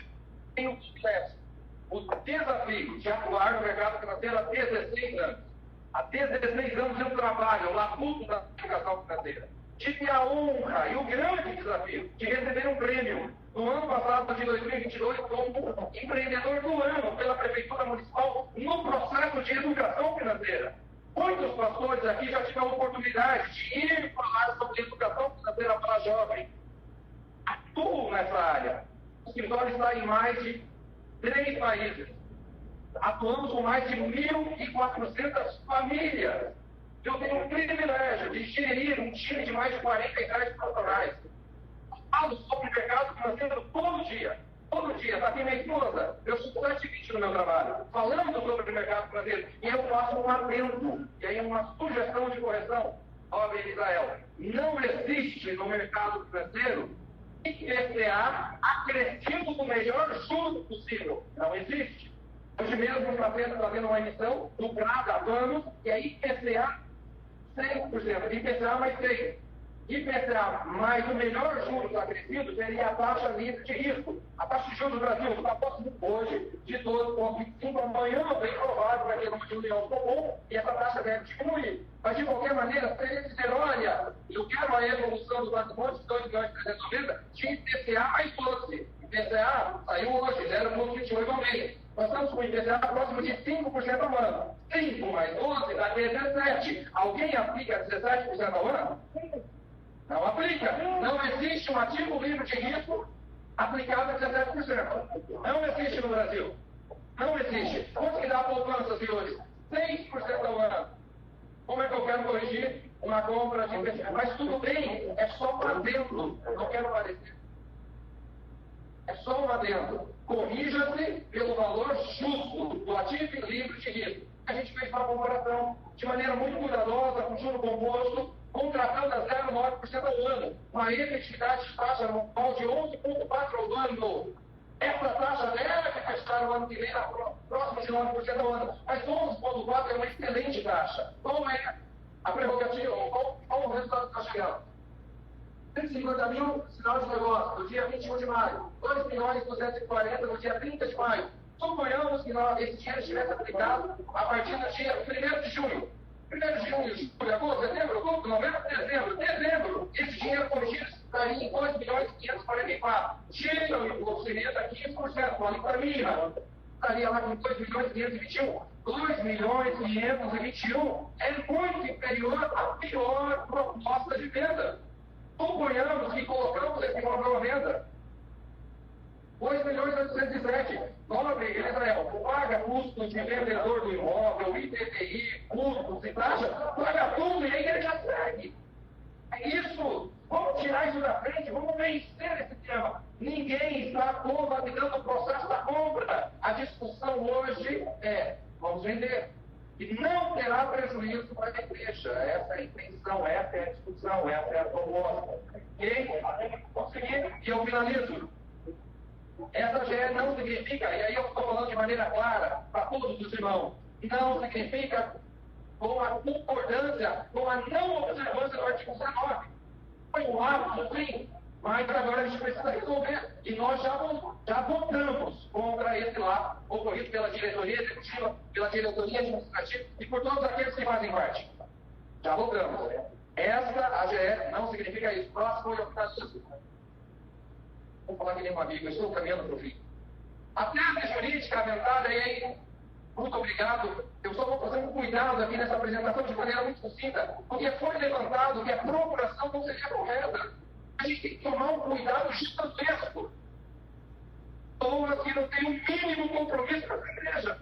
tem um sucesso. O desafio de atuar no mercado financeiro há 16 anos. Há 16 anos eu trabalho lá tudo na educação financeira. Tive a honra e o grande desafio de receber um prêmio no ano passado, de 2022, como empreendedor do ano pela Prefeitura Municipal no processo de educação financeira. Muitos pastores aqui já tiveram a oportunidade de ir falar sobre educação financeira para jovens. Atuam nessa área. O escritório está em mais de 3 países. Atuamos com mais de 1.400 famílias. Eu tenho o privilégio de gerir um time de mais de 43 profissionais. Falo sobre o mercado financeiro todo dia. Todo dia. Está aqui minha esposa. Eu sou 7h20 no meu trabalho. Falando sobre o mercado financeiro. E eu faço um adendo. E aí uma sugestão de correção. Ó, Israel. Não existe no mercado financeiro IPCA acrescido do melhor juro possível. Não existe. Hoje mesmo está fazendo uma emissão do CRAD há anos, que é IPCA 100%. IPCA mais 6%. IPCA mais o melhor juros acrescido seria a taxa livre de risco. A taxa de juros do Brasil está próximo hoje de 12,25%. Amanhã é bem provável vai ter uma reunião comum e essa taxa deve diminuir. Mas, de qualquer maneira, se ele dizer, olha, eu quero a evolução do patrimônio de 2.390.000, de IPCA mais 12%. IPCA saiu hoje, 0,28 ao mês. Nós estamos com o IPCA próximo de 5% ao ano. 5 mais 12 dá 17%. Alguém aplica 17% ao ano? Não aplica. Não existe um ativo livre de risco aplicado a 17%. Não existe no Brasil. Não existe. Quanto que dá a poupança de hoje? 6% ao ano. Como é que eu quero corrigir uma compra de investimento? Mas tudo bem, é só para dentro. Eu não quero parecer. É só um adendo. Corrija-se pelo valor justo do ativo livre de risco. A gente fez uma comparação de maneira muito cuidadosa, com juro composto, contratando a 0,9% ao ano, uma efetividade de taxa anual de 11,4% ao ano. Essa taxa deve fechar o ano que vem próximo de 9% ao ano, mas 11,4% é uma excelente taxa. Qual é a prerrogativa? Qual o resultado que está chegando? 150 mil, sinal de negócio, no dia 21 de maio. 2.240.000 no dia 30 de maio. Suponhamos que esse dinheiro estivesse aplicado a partir do dia 1º de junho. 1º de junho, julho, agosto, setembro, outubro, novembro, dezembro. Esse dinheiro corrigido estaria em 2.544.000. Tira o imposto, seria da 15%, olha para mim, estaria lá com 2.521.000. 2.521.000 é muito inferior à pior proposta de venda. Suponhamos que colocamos esse imóvel à venda. 2.807.000. 9, Israel, paga custos de vendedor do imóvel, IPTI, custos e taxa, paga tudo e aí ele já segue. É isso. Vamos tirar isso da frente, vamos vencer esse tema. Ninguém está covalidando o processo da compra. A discussão hoje é, vamos vender. E não terá prejuízo para a igreja. Essa é a intenção, essa é a discussão, essa é a proposta. Ok? Conseguir? E eu finalizo. Essa GE não significa, e aí eu estou falando de maneira clara para todos os irmãos, não significa com a concordância, com a não observância do artigo 19. Foi um ato, sim, mas agora a gente precisa resolver. E nós já votamos contra esse lá, ocorrido pela diretoria executiva, pela diretoria administrativa e por todos aqueles que fazem parte. Já votamos. Essa AGE não significa isso. Próximo eu faço. Vou falar que nem um amigo, eu estou caminhando para o fim. A tese jurídica aventada aí, muito obrigado. Eu só vou fazer um cuidado aqui nessa apresentação de maneira muito sucinta, porque foi levantado que a procuração não seria correta. A gente tem que tomar um cuidado gigantesco. Pessoas que não têm o mínimo compromisso com a igreja.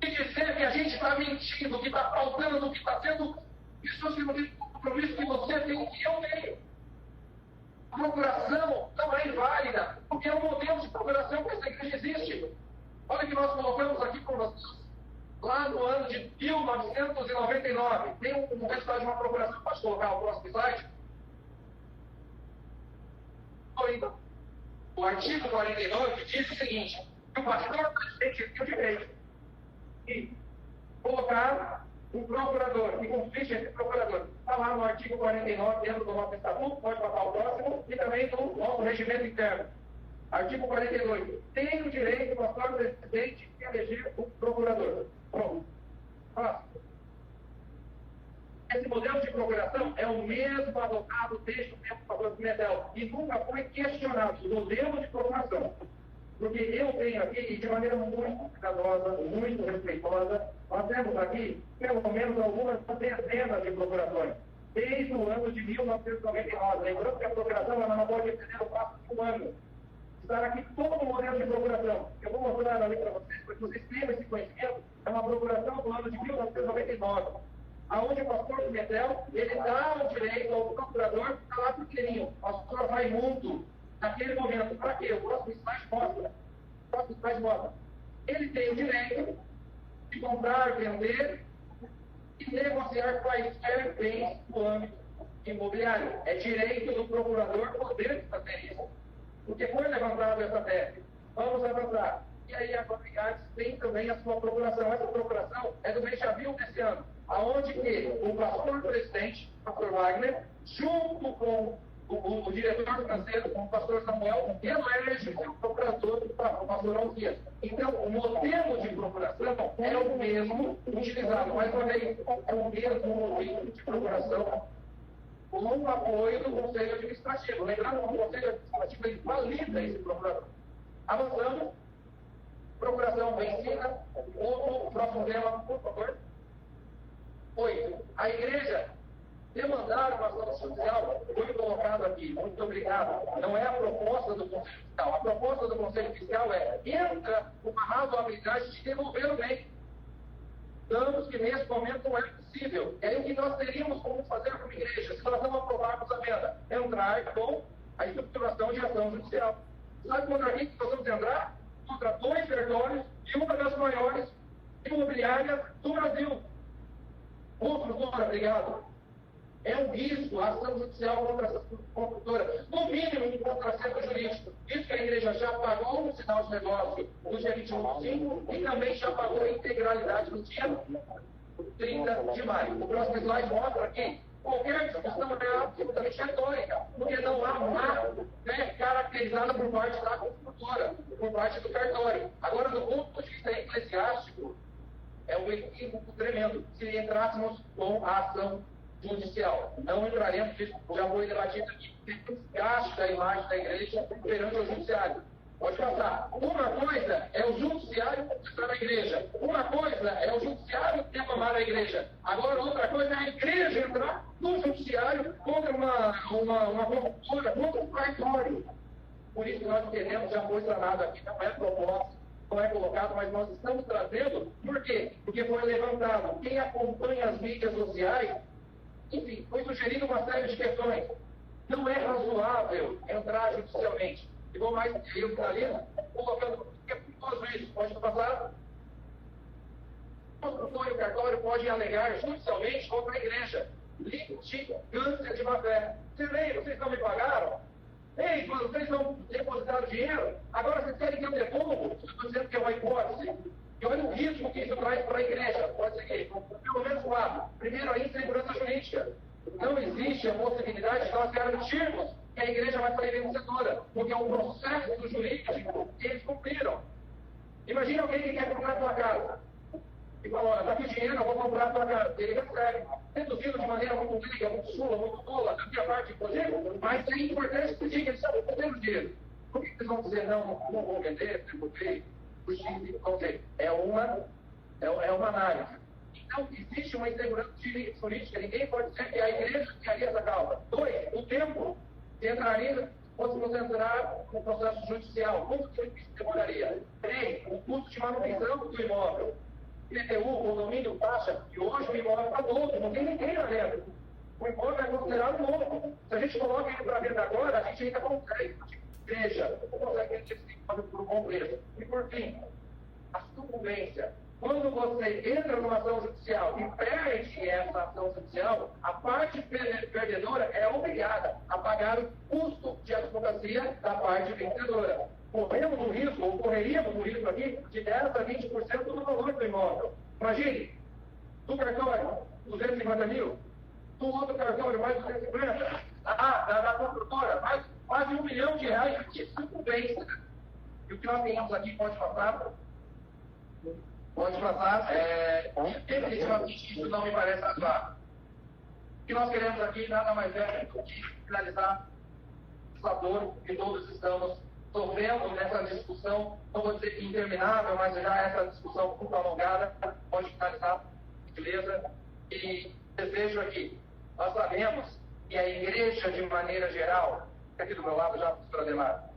E dizer que a gente está mentindo, que está faltando, que está sendo pessoas que não têm o compromisso que você tem, que eu tenho. A procuração não é inválida, porque é um modelo de procuração que essa igreja existe. Olha que nós colocamos aqui com vocês, lá no ano de 1999. Tem um resultado de uma procuração, pode colocar o próximo slide? O artigo 49 diz o seguinte, que o pastor presidente tem o direito de colocar um procurador, e conflito entre procurador. Está lá no artigo 49, dentro do nosso estatuto, pode passar o próximo, e também do nosso regimento interno. Artigo 42. Tem o direito o pastor presidente de eleger o procurador. Pronto. Próximo. Esse modelo de procuração é o mesmo adotado desde o tempo do pastor Pimentel e nunca foi questionado o modelo de procuração. Porque eu tenho aqui, de maneira muito cuidadosa, muito respeitosa, nós temos aqui, pelo menos, algumas dezenas de procurações, desde o ano de 1999. Lembrando que a procuração ela não pode exceder o prazo de um ano. Está aqui todo o modelo de procuração. Eu vou mostrar ali para vocês, para que vocês tenham esse conhecimento. É uma procuração do ano de 1999, aonde o pastor Pimentel, ele dá o direito ao procurador, está lá pequenininho, pastor Raimundo, naquele momento. Para quê? O próximo slide mostra. Ele tem o direito de comprar, vender e negociar quaisquer bens no âmbito imobiliário. É direito do procurador poder fazer isso. Porque foi levantada essa tese. Vamos avançar. E aí a Comigas tem também a sua procuração. Essa procuração é do mês de abril desse ano, aonde que o pastor presidente, o pastor Wagner, junto com o diretor financeiro, com o pastor Samuel, elege o procurador, o pastor Alcias. Então, o modelo de procuração é o mesmo utilizado, mais uma vez, é o mesmo modelo de procuração com o apoio do Conselho Administrativo. Lembrando que o Conselho Administrativo ele valida esse procurador. Avançando, procuração vencida. O próximo tema, por favor. 8. A igreja demandar uma ação judicial foi colocado aqui. Muito obrigado. Não é a proposta do Conselho Fiscal. A proposta do Conselho Fiscal é entra uma razoabilidade de devolver o bem. Damos que nesse momento não é possível. É o que nós teríamos como fazer como igreja, se nós não aprovarmos a venda. Entrar com a estruturação de ação judicial. Sabe contra quem que nós vamos entrar? Contra 2 territórios e uma das maiores imobiliárias do Brasil. Construtora, obrigado. É um risco a ação judicial contra essa construtora. No mínimo, um contrassenso jurídico. Isso que a igreja já pagou no sinal de negócio no dia 21/5 e também já pagou a integralidade no dia 30 de maio. O próximo slide mostra que qualquer discussão é absolutamente retórica, porque não há nada caracterizada por parte da construtora, por parte do cartório. Agora, do ponto de vista eclesiástico, é um equívoco tremendo se entrássemos com a ação judicial. Não entraremos nisso, já foi debatido aqui, tem desgaste da imagem da igreja perante o judiciário. Pode passar. Uma coisa é o judiciário contra a igreja. Uma coisa é o judiciário defamar a igreja. Agora, outra coisa é a igreja entrar no judiciário contra uma construtora, contra um cartório. Por isso que nós entendemos, já foi sanado aqui, não é proposta, não é colocado, mas nós estamos trazendo. Por quê? Porque foi levantado. Quem acompanha as mídias sociais, enfim, foi sugerido uma série de questões. Não é razoável entrar judicialmente. E vou mais, eu finalizo, colocando 2 vezes. Pode passar. O construtor e o cartório podem alegar judicialmente contra a igreja. Litigância de má-fé. Vocês não me pagaram? Ei, vocês não depositaram dinheiro? Agora vocês querem que eu devolvo? Estou dizendo que é uma hipótese. E olha o risco que isso traz para a igreja. Pode seguir. Pelo menos 4. Primeiro, a insegurança jurídica. Não existe a possibilidade de nós garantirmos que a igreja vai sair vencedora, porque é um processo jurídico que eles cumpriram. Imagina alguém que quer comprar a tua casa. E fala, olha, está aqui dinheiro, eu vou comprar a tua casa. Ele recebe. Reduzido de maneira muito liga, muito chula, muito tola, da minha parte, inclusive, mas é importante que diga, eles estão recebendo dinheiro. Por que vocês vão dizer, não vou vender, tributei, é uma análise. Então, existe uma insegurança jurídica. Ninguém pode dizer que a igreja criaria essa causa. 2, o tempo que entraria, fôssemos entrar no processo judicial. Quanto tempo isso demoraria? 3, o custo de manutenção do imóvel. IPTU, condomínio, taxa. E hoje o imóvel está novo, não tem ninguém lá dentro. O imóvel é considerado novo. Se a gente coloca ele para venda agora, a gente ainda consegue. Igreja, consegue vender esse imóvel por um bom preço. E por fim, a sucumbência. Quando você entra numa ação judicial e perde essa ação judicial, a parte perdedora é obrigada a pagar o custo de advocacia da parte vencedora. Corremos o risco, ou correríamos o risco aqui, de 10% a 20% do valor do imóvel. Imagine, do cartório, 250 mil, do outro cartório, mais 250, da construtora, mais quase R$1 milhão de sucumbência. E o que nós temos aqui, pode passar, definitivamente isso não me parece razoável. O que nós queremos aqui nada mais é do que finalizar essa dor que todos estamos sofrendo nessa discussão, não vou dizer que interminável, mas já essa discussão muito alongada, pode finalizar, beleza? E desejo aqui, nós sabemos que a igreja, de maneira geral, aqui do meu lado já, professora Ademar,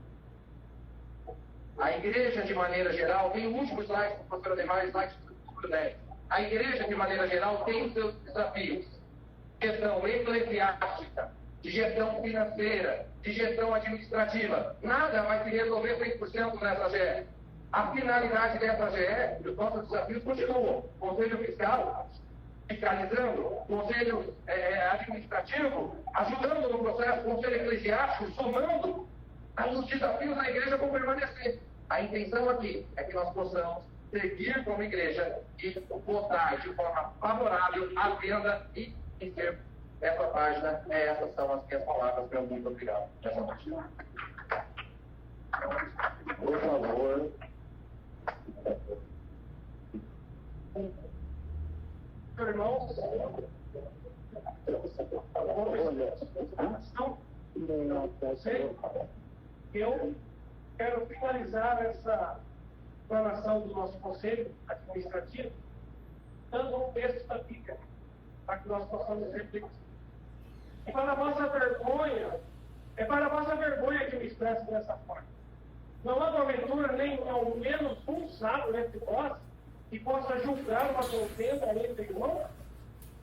a igreja, de maneira geral, tem o último slide, professora Ademar, slide número 10. A igreja, de maneira geral, tem os seus desafios. Gestão eclesiástica, de gestão financeira, de gestão administrativa. Nada vai se resolver 100% nessa GE. A finalidade dessa GE, os nossos desafios continuam. Conselho Fiscal, fiscalizando, Conselho Administrativo, ajudando no processo, Conselho Eclesiástico, somando. Os desafios da igreja vão permanecer. A intenção aqui é que nós possamos seguir como igreja e votar de forma favorável à venda e encerro essa página. Essas são as minhas palavras. Meu muito obrigado. Essa página. Por favor. Irmãos, eu quero finalizar essa explanação do nosso Conselho Administrativo dando um texto da Bíblia, para que nós possamos refletir. É para a vossa vergonha que eu expresso dessa forma. Não há porventura nem ao menos um sábio entre vós que possa julgar uma contenda entre irmãos?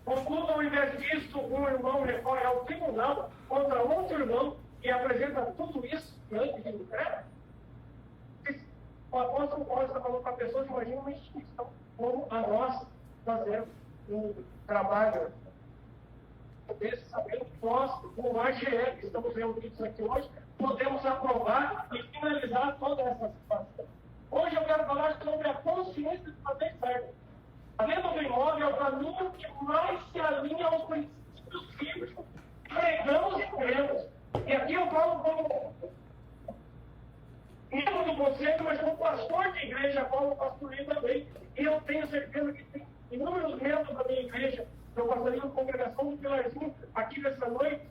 Contudo, ao invés disso, um irmão recorre ao tribunal contra outro irmão e apresenta tudo isso diante de um crédito. O apóstolo Paulo está falando para pessoas, imagina uma instituição como a nossa, fazendo um trabalho desse, sabendo que nós, como AGE, que estamos reunidos aqui hoje, podemos aprovar e finalizar toda essa situação. Hoje eu quero falar sobre a consciência de fazer certo. A venda do imóvel é o caminho que mais se alinha aos princípios bíblicos. Pregamos e cremos. E aqui eu falo como membro do conselho, mas como pastor de igreja, como pastorei também. E eu tenho certeza que tem inúmeros membros da minha igreja, eu pastorei na congregação do Pilarzinho aqui nessa noite.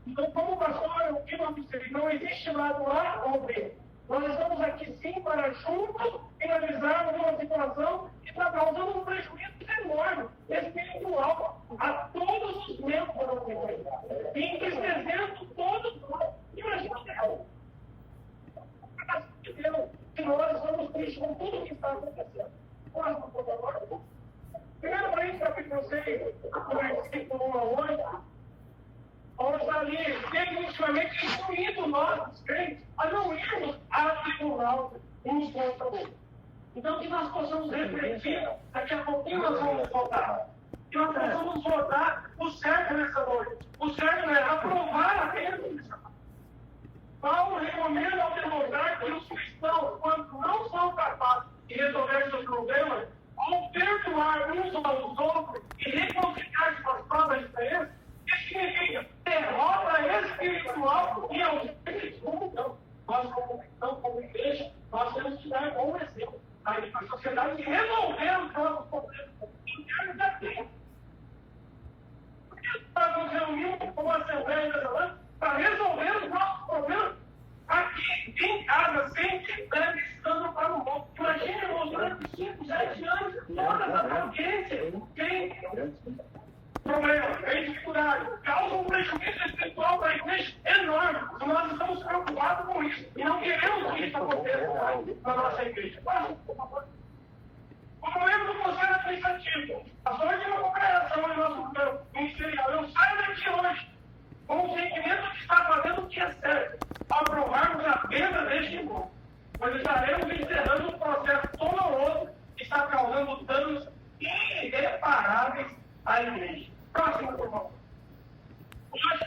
Então, como pastor, eu digo a vocês, não existe lado A ou B. Nós estamos aqui sim para juntos finalizarmos uma situação que está causando um prejuízo enorme, espiritual, a todos os membros da nossa igreja. E entristecendo todos nós. Imagina que nós estamos tristes com tudo que está acontecendo. Próximo, por favor. Primeiro Coríntios, capítulo 6, versículo 1 a 8. Paulo está ali definitivamente instruindo nós, os crentes, a não irmos ao tribunal uns contra o outro. Então, que nós possamos refletir, daqui a pouquinho nós vamos votar. Que nós possamos votar o certo nessa noite. O certo é aprovar a bênção. Paulo recomenda ao demonstrar que os cristãos, quando não são capazes de resolver seus problemas, ou perdoar uns aos outros e reconciliar-se com as próprias diferenças, isso significa derrota espiritual e ausência de comunhão. Nós, como cristão, como igreja, nós temos que dar bom exemplo para a sociedade de resolver os nossos problemas internos aqui. Por que nós nos reunimos como Assembleia Nacional para resolver os nossos problemas aqui em casa, sem que deve estando para o mundo? Imagine, irmãos, durante 5, 7 anos, todas as audiências têm problema, tem dificuldade, causa um prejuízo espiritual para a igreja enorme. E nós estamos preocupados com isso. E não queremos que isso aconteça na nossa igreja. Como membro do Conselho Administrativo, a sorte de uma congregação em nosso plano ministerial, eu saio daqui hoje com o sentimento de estar fazendo o que é certo, aprovarmos a venda deste imóvel, pois estaremos encerrando um processo doloroso que está causando danos irreparáveis à igreja. Próximo, por favor. Hoje,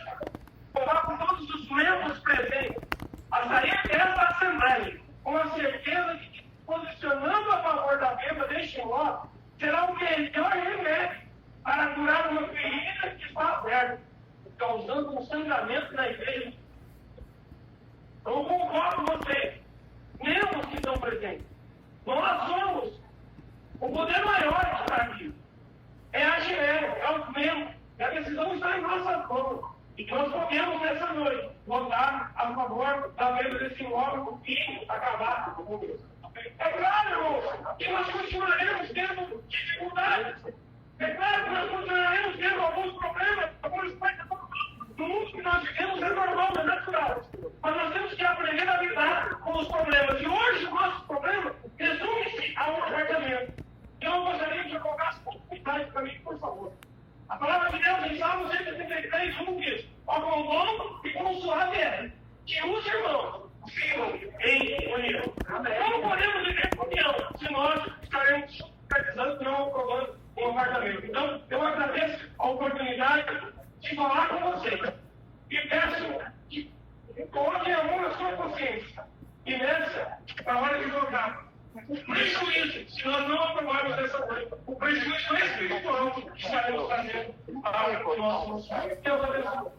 coloco todos os membros presentes a sair dessa Assembleia com a certeza de que, posicionando a favor da venda deste imóvel, será o melhor remédio para curar uma ferida que está aberta, causando um sangramento na igreja. Eu concordo com vocês, membros que estão presentes. Nós somos o poder maior que está aqui. É a GE, é os membros. E a decisão está em nossas mãos. E que nós podemos, nessa noite, votar a favor da venda desse imóvel e acabar com o governo. É claro, irmãos, que nós continuaremos tendo dificuldades. É claro que nós continuaremos tendo alguns problemas, alguns no mundo que nós vivemos é normal, é natural. Mas nós temos que aprender a lidar com os problemas. E hoje o nosso problema resume-se a um apartamento. Eu gostaria que colocasse possibilidade para mim, por favor. A palavra de Deus em Salmo 133, 1 diz: ó quão bom e quão suave é que os irmãos vivam em união. Como podemos viver em união se nós estaremos precisando não aprovando um apartamento? Então, eu agradeço a oportunidade de falar com vocês. E peço que coloquem a mão na sua consciência. E nessa, na hora de jogar, o prejuízo, se nós não aprovarmos essa lei, o prejuízo espiritual que estaremos fazendo para os nossos filhos. Deus abençoe.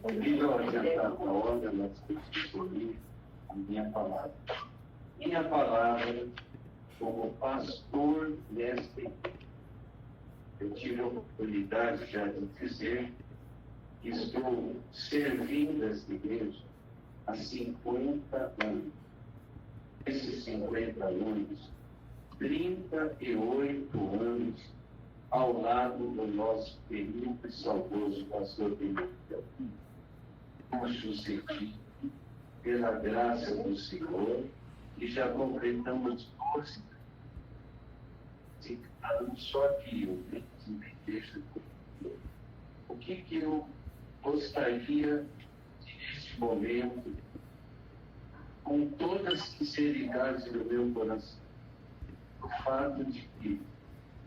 Devido ao adiantar da hora, nós temos que escolher a minha palavra. Minha palavra, como pastor desta igreja, eu tive a oportunidade já de dizer que estou servindo esta igreja há 50 anos. Esses 50 anos, 38 anos ao lado do nosso querido e saudoso pastor Benedito. Fomos sucedidos pela graça do Senhor e já completamos 12 anos só que eu deixo. O que eu gostaria de, neste momento, com toda a sinceridade do meu coração, o fato de que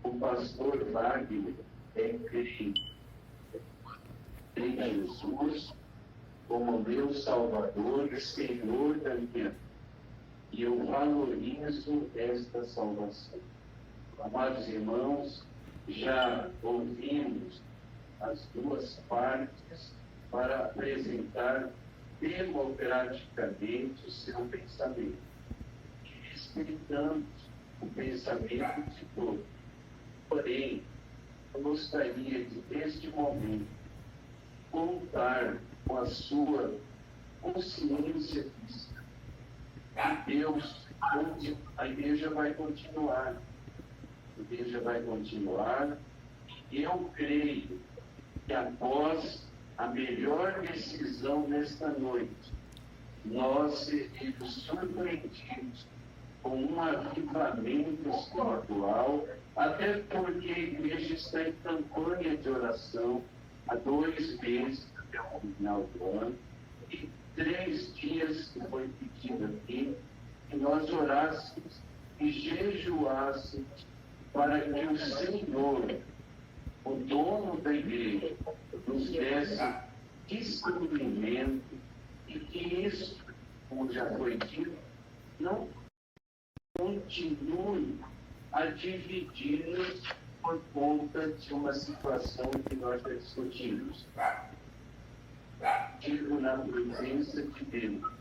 o pastor Wagner é crente em Jesus como meu Salvador e Senhor da minha vida. E eu valorizo esta salvação. Amados irmãos, já ouvimos as duas partes para apresentar democraticamente o seu pensamento, respeitando o pensamento de todos. Porém, eu gostaria de, neste momento, contar com a sua consciência cristã. Deus, onde a igreja vai continuar. A igreja vai continuar. E eu creio que após a melhor decisão nesta noite, nós seremos surpreendidos com um avivamento espiritual, até porque a igreja está em campanha de oração há 2 meses até o final do ano, e 3 dias que foi pedido aqui, que nós orássemos e jejuássemos para que o Senhor, o dono da igreja, nos desse discernimento e que isso, como já foi dito, não continue a dividir-nos por conta de uma situação que nós já discutimos. Digo na presença de Deus,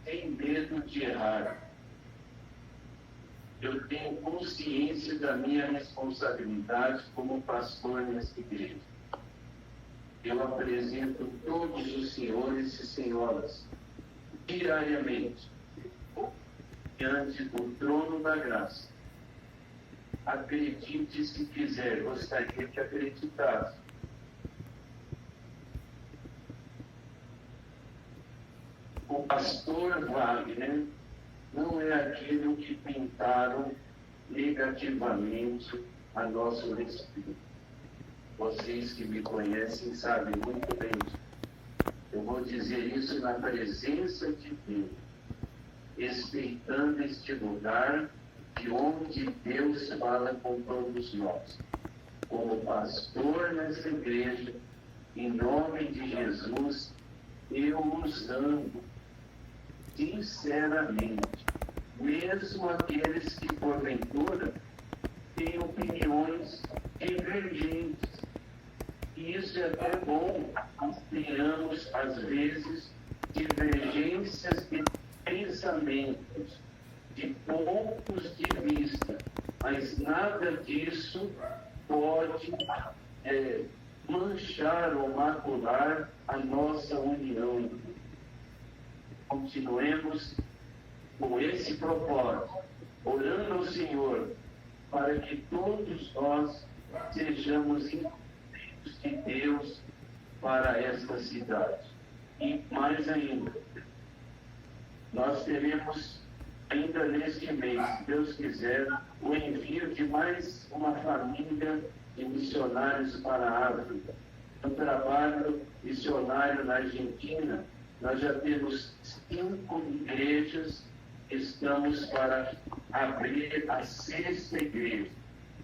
sem medo de errar. Eu tenho consciência da minha responsabilidade como pastor nessa igreja. Eu apresento todos os senhores e senhoras diariamente diante do trono da graça. Acredite se quiser, gostaria que acreditasse. O pastor Wagner não é aquilo que pintaram negativamente a nosso respeito. Vocês que me conhecem sabem muito bem. Eu vou dizer isso na presença de Deus, respeitando este lugar de onde Deus fala com todos nós. Como pastor nessa igreja, em nome de Jesus, eu os amo sinceramente, mesmo aqueles que porventura têm opiniões divergentes. E isso é até bom, nós tenhamos às vezes divergências de pensamentos, de pontos de vista, mas nada disso pode manchar ou macular a nossa união. Continuemos com esse propósito, orando ao Senhor, para que todos nós sejamos instrumentos de Deus para esta cidade. E mais ainda, nós teremos ainda neste mês, se Deus quiser, o envio de mais uma família de missionários para a África. No trabalho missionário na Argentina, nós já temos 5 igrejas, estamos para abrir a 6ª igreja.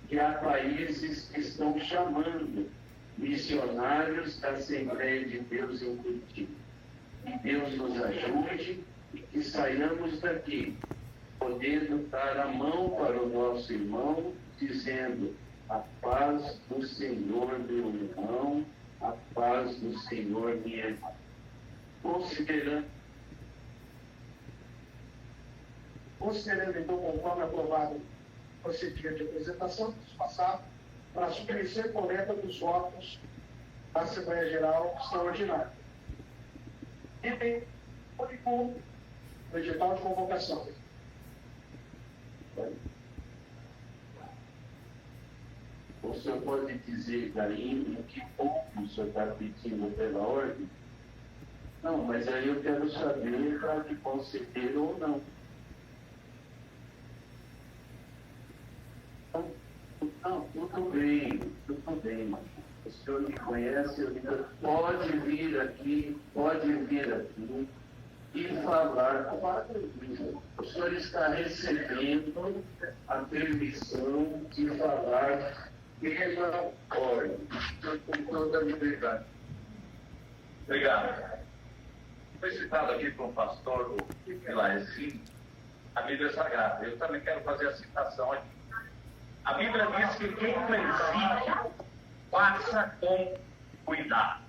E há países que estão chamando missionários da Assembleia de Deus em Curitiba. Que Deus nos ajude e que saiamos daqui, podendo dar a mão para o nosso irmão, dizendo: a paz do Senhor, meu irmão, a paz do Senhor, minha irmã. Considerando, então, conforme aprovado o procedimento de apresentação, vamos passar para a submissão e coleta dos votos da Assembleia Geral Extraordinária. Item único do edital de convocação. O senhor pode dizer daí em que ponto o senhor está pedindo pela ordem? Não, mas aí eu quero saber para que conceder ou não. Não, tudo bem. O senhor me conhece, pode vir aqui e falar. O senhor está recebendo a permissão de falar pela ordem. O senhor tem toda a liberdade. Obrigado. Foi citado aqui por um pastor do Pilarecinho, a Bíblia Sagrada. Eu também quero fazer a citação aqui. A Bíblia diz que quem preside, faça com cuidado.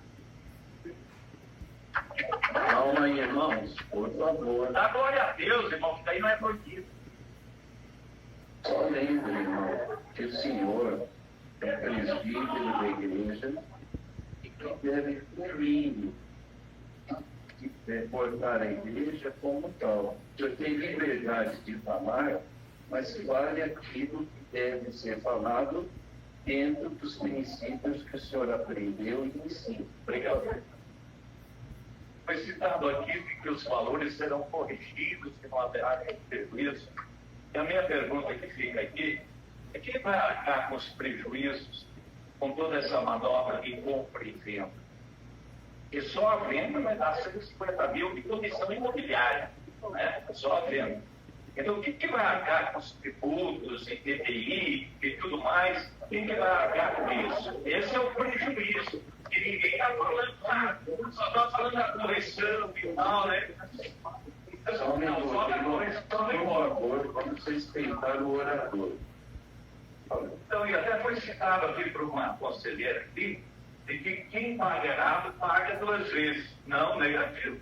Calma aí, irmãos, por favor. Dá glória a Deus, irmão, que daí não é proibido. Só lembre, irmão, que o Senhor é presbítero da igreja e que deve cumprir e portar a igreja como tal. O senhor tem liberdade de falar, mas fale aquilo que deve ser falado dentro dos princípios que o senhor aprendeu e ensina. Obrigado. Foi citado aqui que os valores serão corrigidos, que não haverá prejuízo. E a minha pergunta que fica aqui é: quem vai arcar com os prejuízos com toda essa manobra de compra e venda? E só a venda vai dar 150 mil de comissão imobiliária, né? Só a venda. Então, quem que vai arcar com os tributos, IPTI e tudo mais? Quem que vai arcar com isso? Esse é o prejuízo. Que ninguém está falando nada. Só está falando da correção e tal, né? Só um minuto, por favor, vamos respeitar o orador. Então, e até foi citado aqui por uma conselheira aqui, de que quem paga errado paga 2 vezes, não negativo.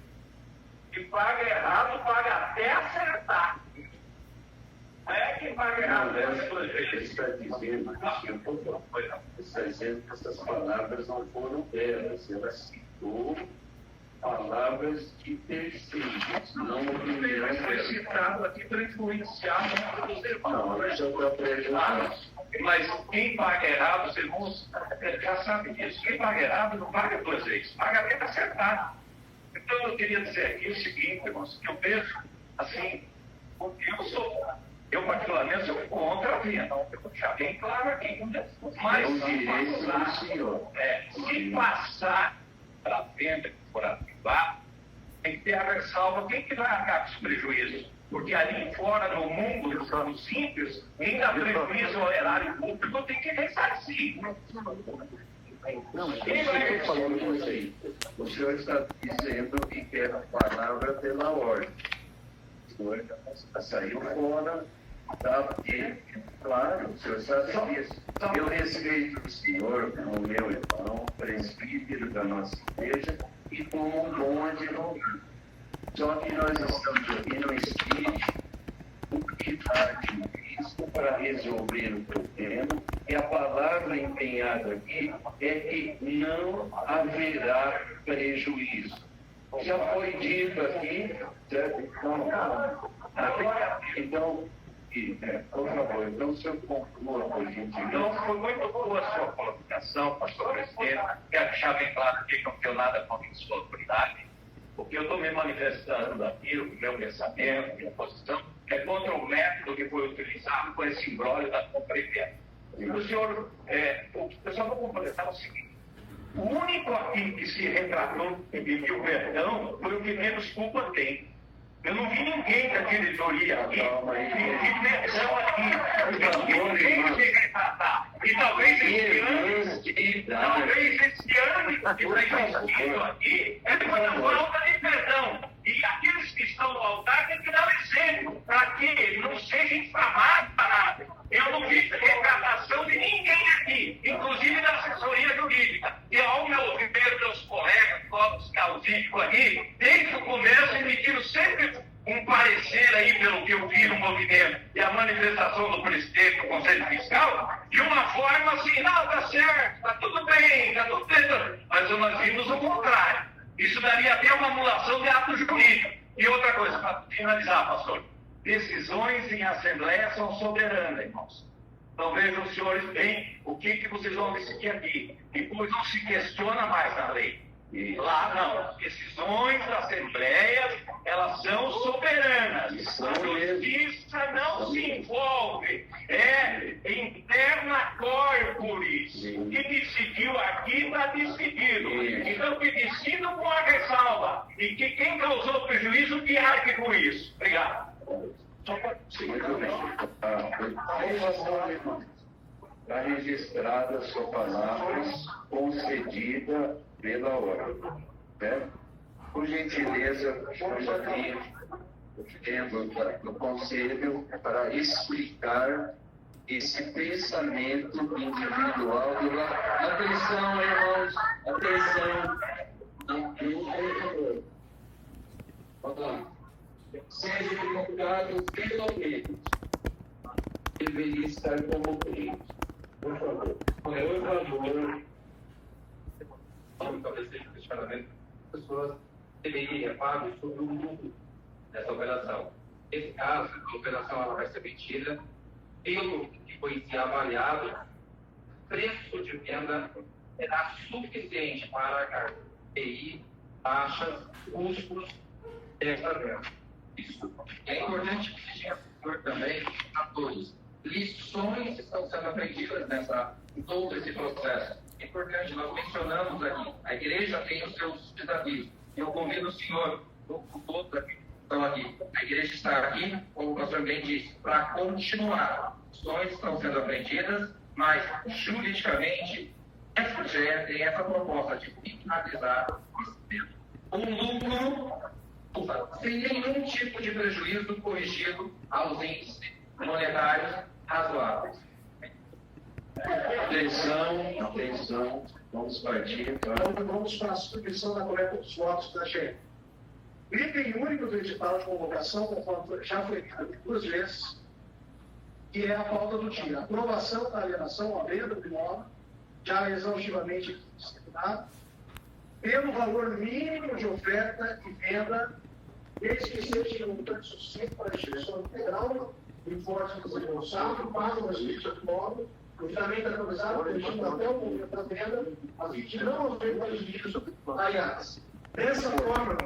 Que paga errado paga até acertar. Não é quem paga errado paga 2 vezes. Está dizendo que essas palavras não foram delas, ela citou palavras de terceiros, não opinião. Mas foi citado aqui para influenciar os irmãos. Não, isso é para prejudicar. Mas quem paga errado, os irmãos já sabem disso. Quem paga errado não paga 2 vezes, paga até acertar. Então eu queria dizer aqui o seguinte, irmãos, que eu vejo assim, eu particularmente sou contra a venda, eu vou deixar bem claro aqui. Mas se passar para a venda, que for ativar, tem que ter a ressalva, quem que vai arcar com os prejuízos? Porque ali fora no mundo dos simples, quem dá prejuízo ao erário público tem que ressarcir. Não, quem vai falando isso aí? O senhor está dizendo que quer a palavra pela ordem. O senhor já saiu fora da ordem. Claro, o senhor sabe disso. Eu respeito o senhor como meu irmão, presbítero da nossa igreja e como um bom advogado. Só que nós estamos aqui no espírito que está de Cristo para resolver o problema E a palavra empenhada aqui é que não haverá prejuízo. Já foi dito aqui, certo? Então, por favor, então o senhor conclua, por gentileza. Então, foi muito boa a sua colocação, pastor presidente. Quero deixar bem claro aqui que eu não tenho nada contra a sua autoridade. O que eu estou me manifestando aqui, o meu pensamento, minha posição, é contra o método que foi utilizado com esse imbróglio da compra e venda. O senhor, eu só vou completar o seguinte: o único aqui que se retratou e pediu perdão foi o que menos culpa tem. Eu não vi ninguém da diretoria aqui pedir perdão aqui. Ninguém se retratar. E talvez esse ano que está existindo aqui é uma falta de perdão. E aqueles que estão no altar têm que dar um exemplo para que não seja inflamado para nada. Eu não vi retratação de ninguém aqui, inclusive da assessoria jurídica. E ao meu ver, meus colegas, todos causídicos aqui, desde o começo emitiram sempre um parecer aí, pelo que eu vi no movimento e a manifestação do presidente do Conselho Fiscal, de uma forma assim, não, está certo, está tudo bem, está tudo bem. Mas nós vimos o contrário. Isso daria até uma anulação de ato jurídico. E outra coisa, para finalizar, pastor, decisões em assembleia são soberanas, irmãos. Então vejam os senhores bem o que vocês vão decidir aqui. Depois não se questiona mais na lei. Lá não, as decisões da Assembleia, elas são soberanas. A justiça não se envolve, é interna corporis. O que decidiu aqui está decidido. Então que decidam com a ressalva. E que quem causou prejuízo, que arque com isso. Obrigado. Está registrada a sua palavra concedida pela ordem. Certo? Por gentileza, estamos aqui dentro do Conselho para explicar esse pensamento individual do lado. Atenção, irmãos, atenção. Não, vamos lá. Seja divulgado pelo menos. Deveria estar como crente. Por favor. Qual é o valor? Talvez seja o questionamento das pessoas deveriam falar sobre o lucro dessa operação. Nesse caso, a operação ela vai ser vendida pelo que foi avaliado, o preço de venda será suficiente para a TI, taxas, custos dessa venda. Isso é importante que seja também a todos. Lições estão sendo aprendidas em todo esse processo. É importante, nós mencionamos aqui, a igreja tem os seus desafios. Eu convido o senhor, todos aqui que estão aqui, a igreja está aqui, como o pastor bem disse, para continuar. Lições estão sendo aprendidas, mas juridicamente, essa projeto tem essa proposta de finalizar o lucro sem nenhum tipo de prejuízo corrigido aos índices monetários razoáveis. Atenção, vamos partir. Vamos para a submissão da coleta dos votos da GE. O item único do edital de convocação, conforme já foi dito 2 vezes, que é a pauta do dia. Aprovação da alienação, a venda do imóvel, já exaustivamente disciplinado, pelo valor mínimo de oferta e venda, desde que seja um tanto suficiente para a distribuição integral, informe do responsável, paga uma justiça do imóvel, justamente atualizado, permitindo até o momento da venda, a fim de não haver prejuízo. Aliás, dessa forma,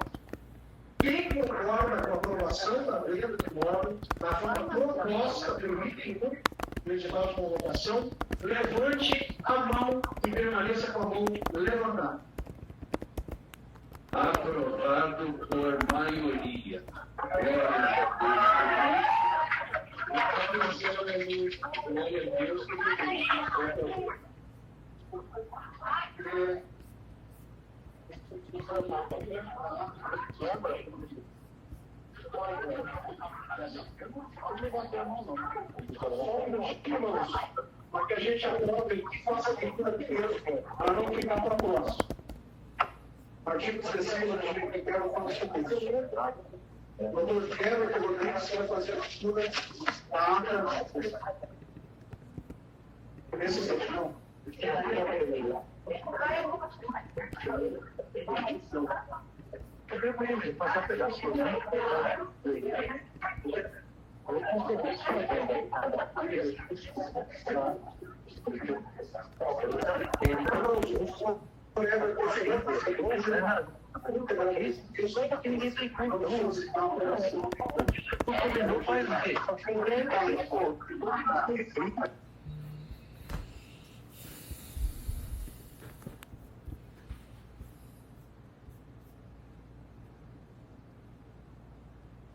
quem concorda com a aprovação da venda do imóvel, na forma proposta pelo item único do edital de convocação, levante a mão e permaneça com a mão levantada. Aprovado por maioria. Para que a gente aprove e faça a leitura primeiro, para não ficar para próximo. Artigo 16 da lei que quero falar sobre isso. O doutor Kleber Rodrigues vai fazer a leitura da ata. Nesse sentido, passar a pedaço, né? Eu só porque ninguém tem conta. O vendedor faz o quê?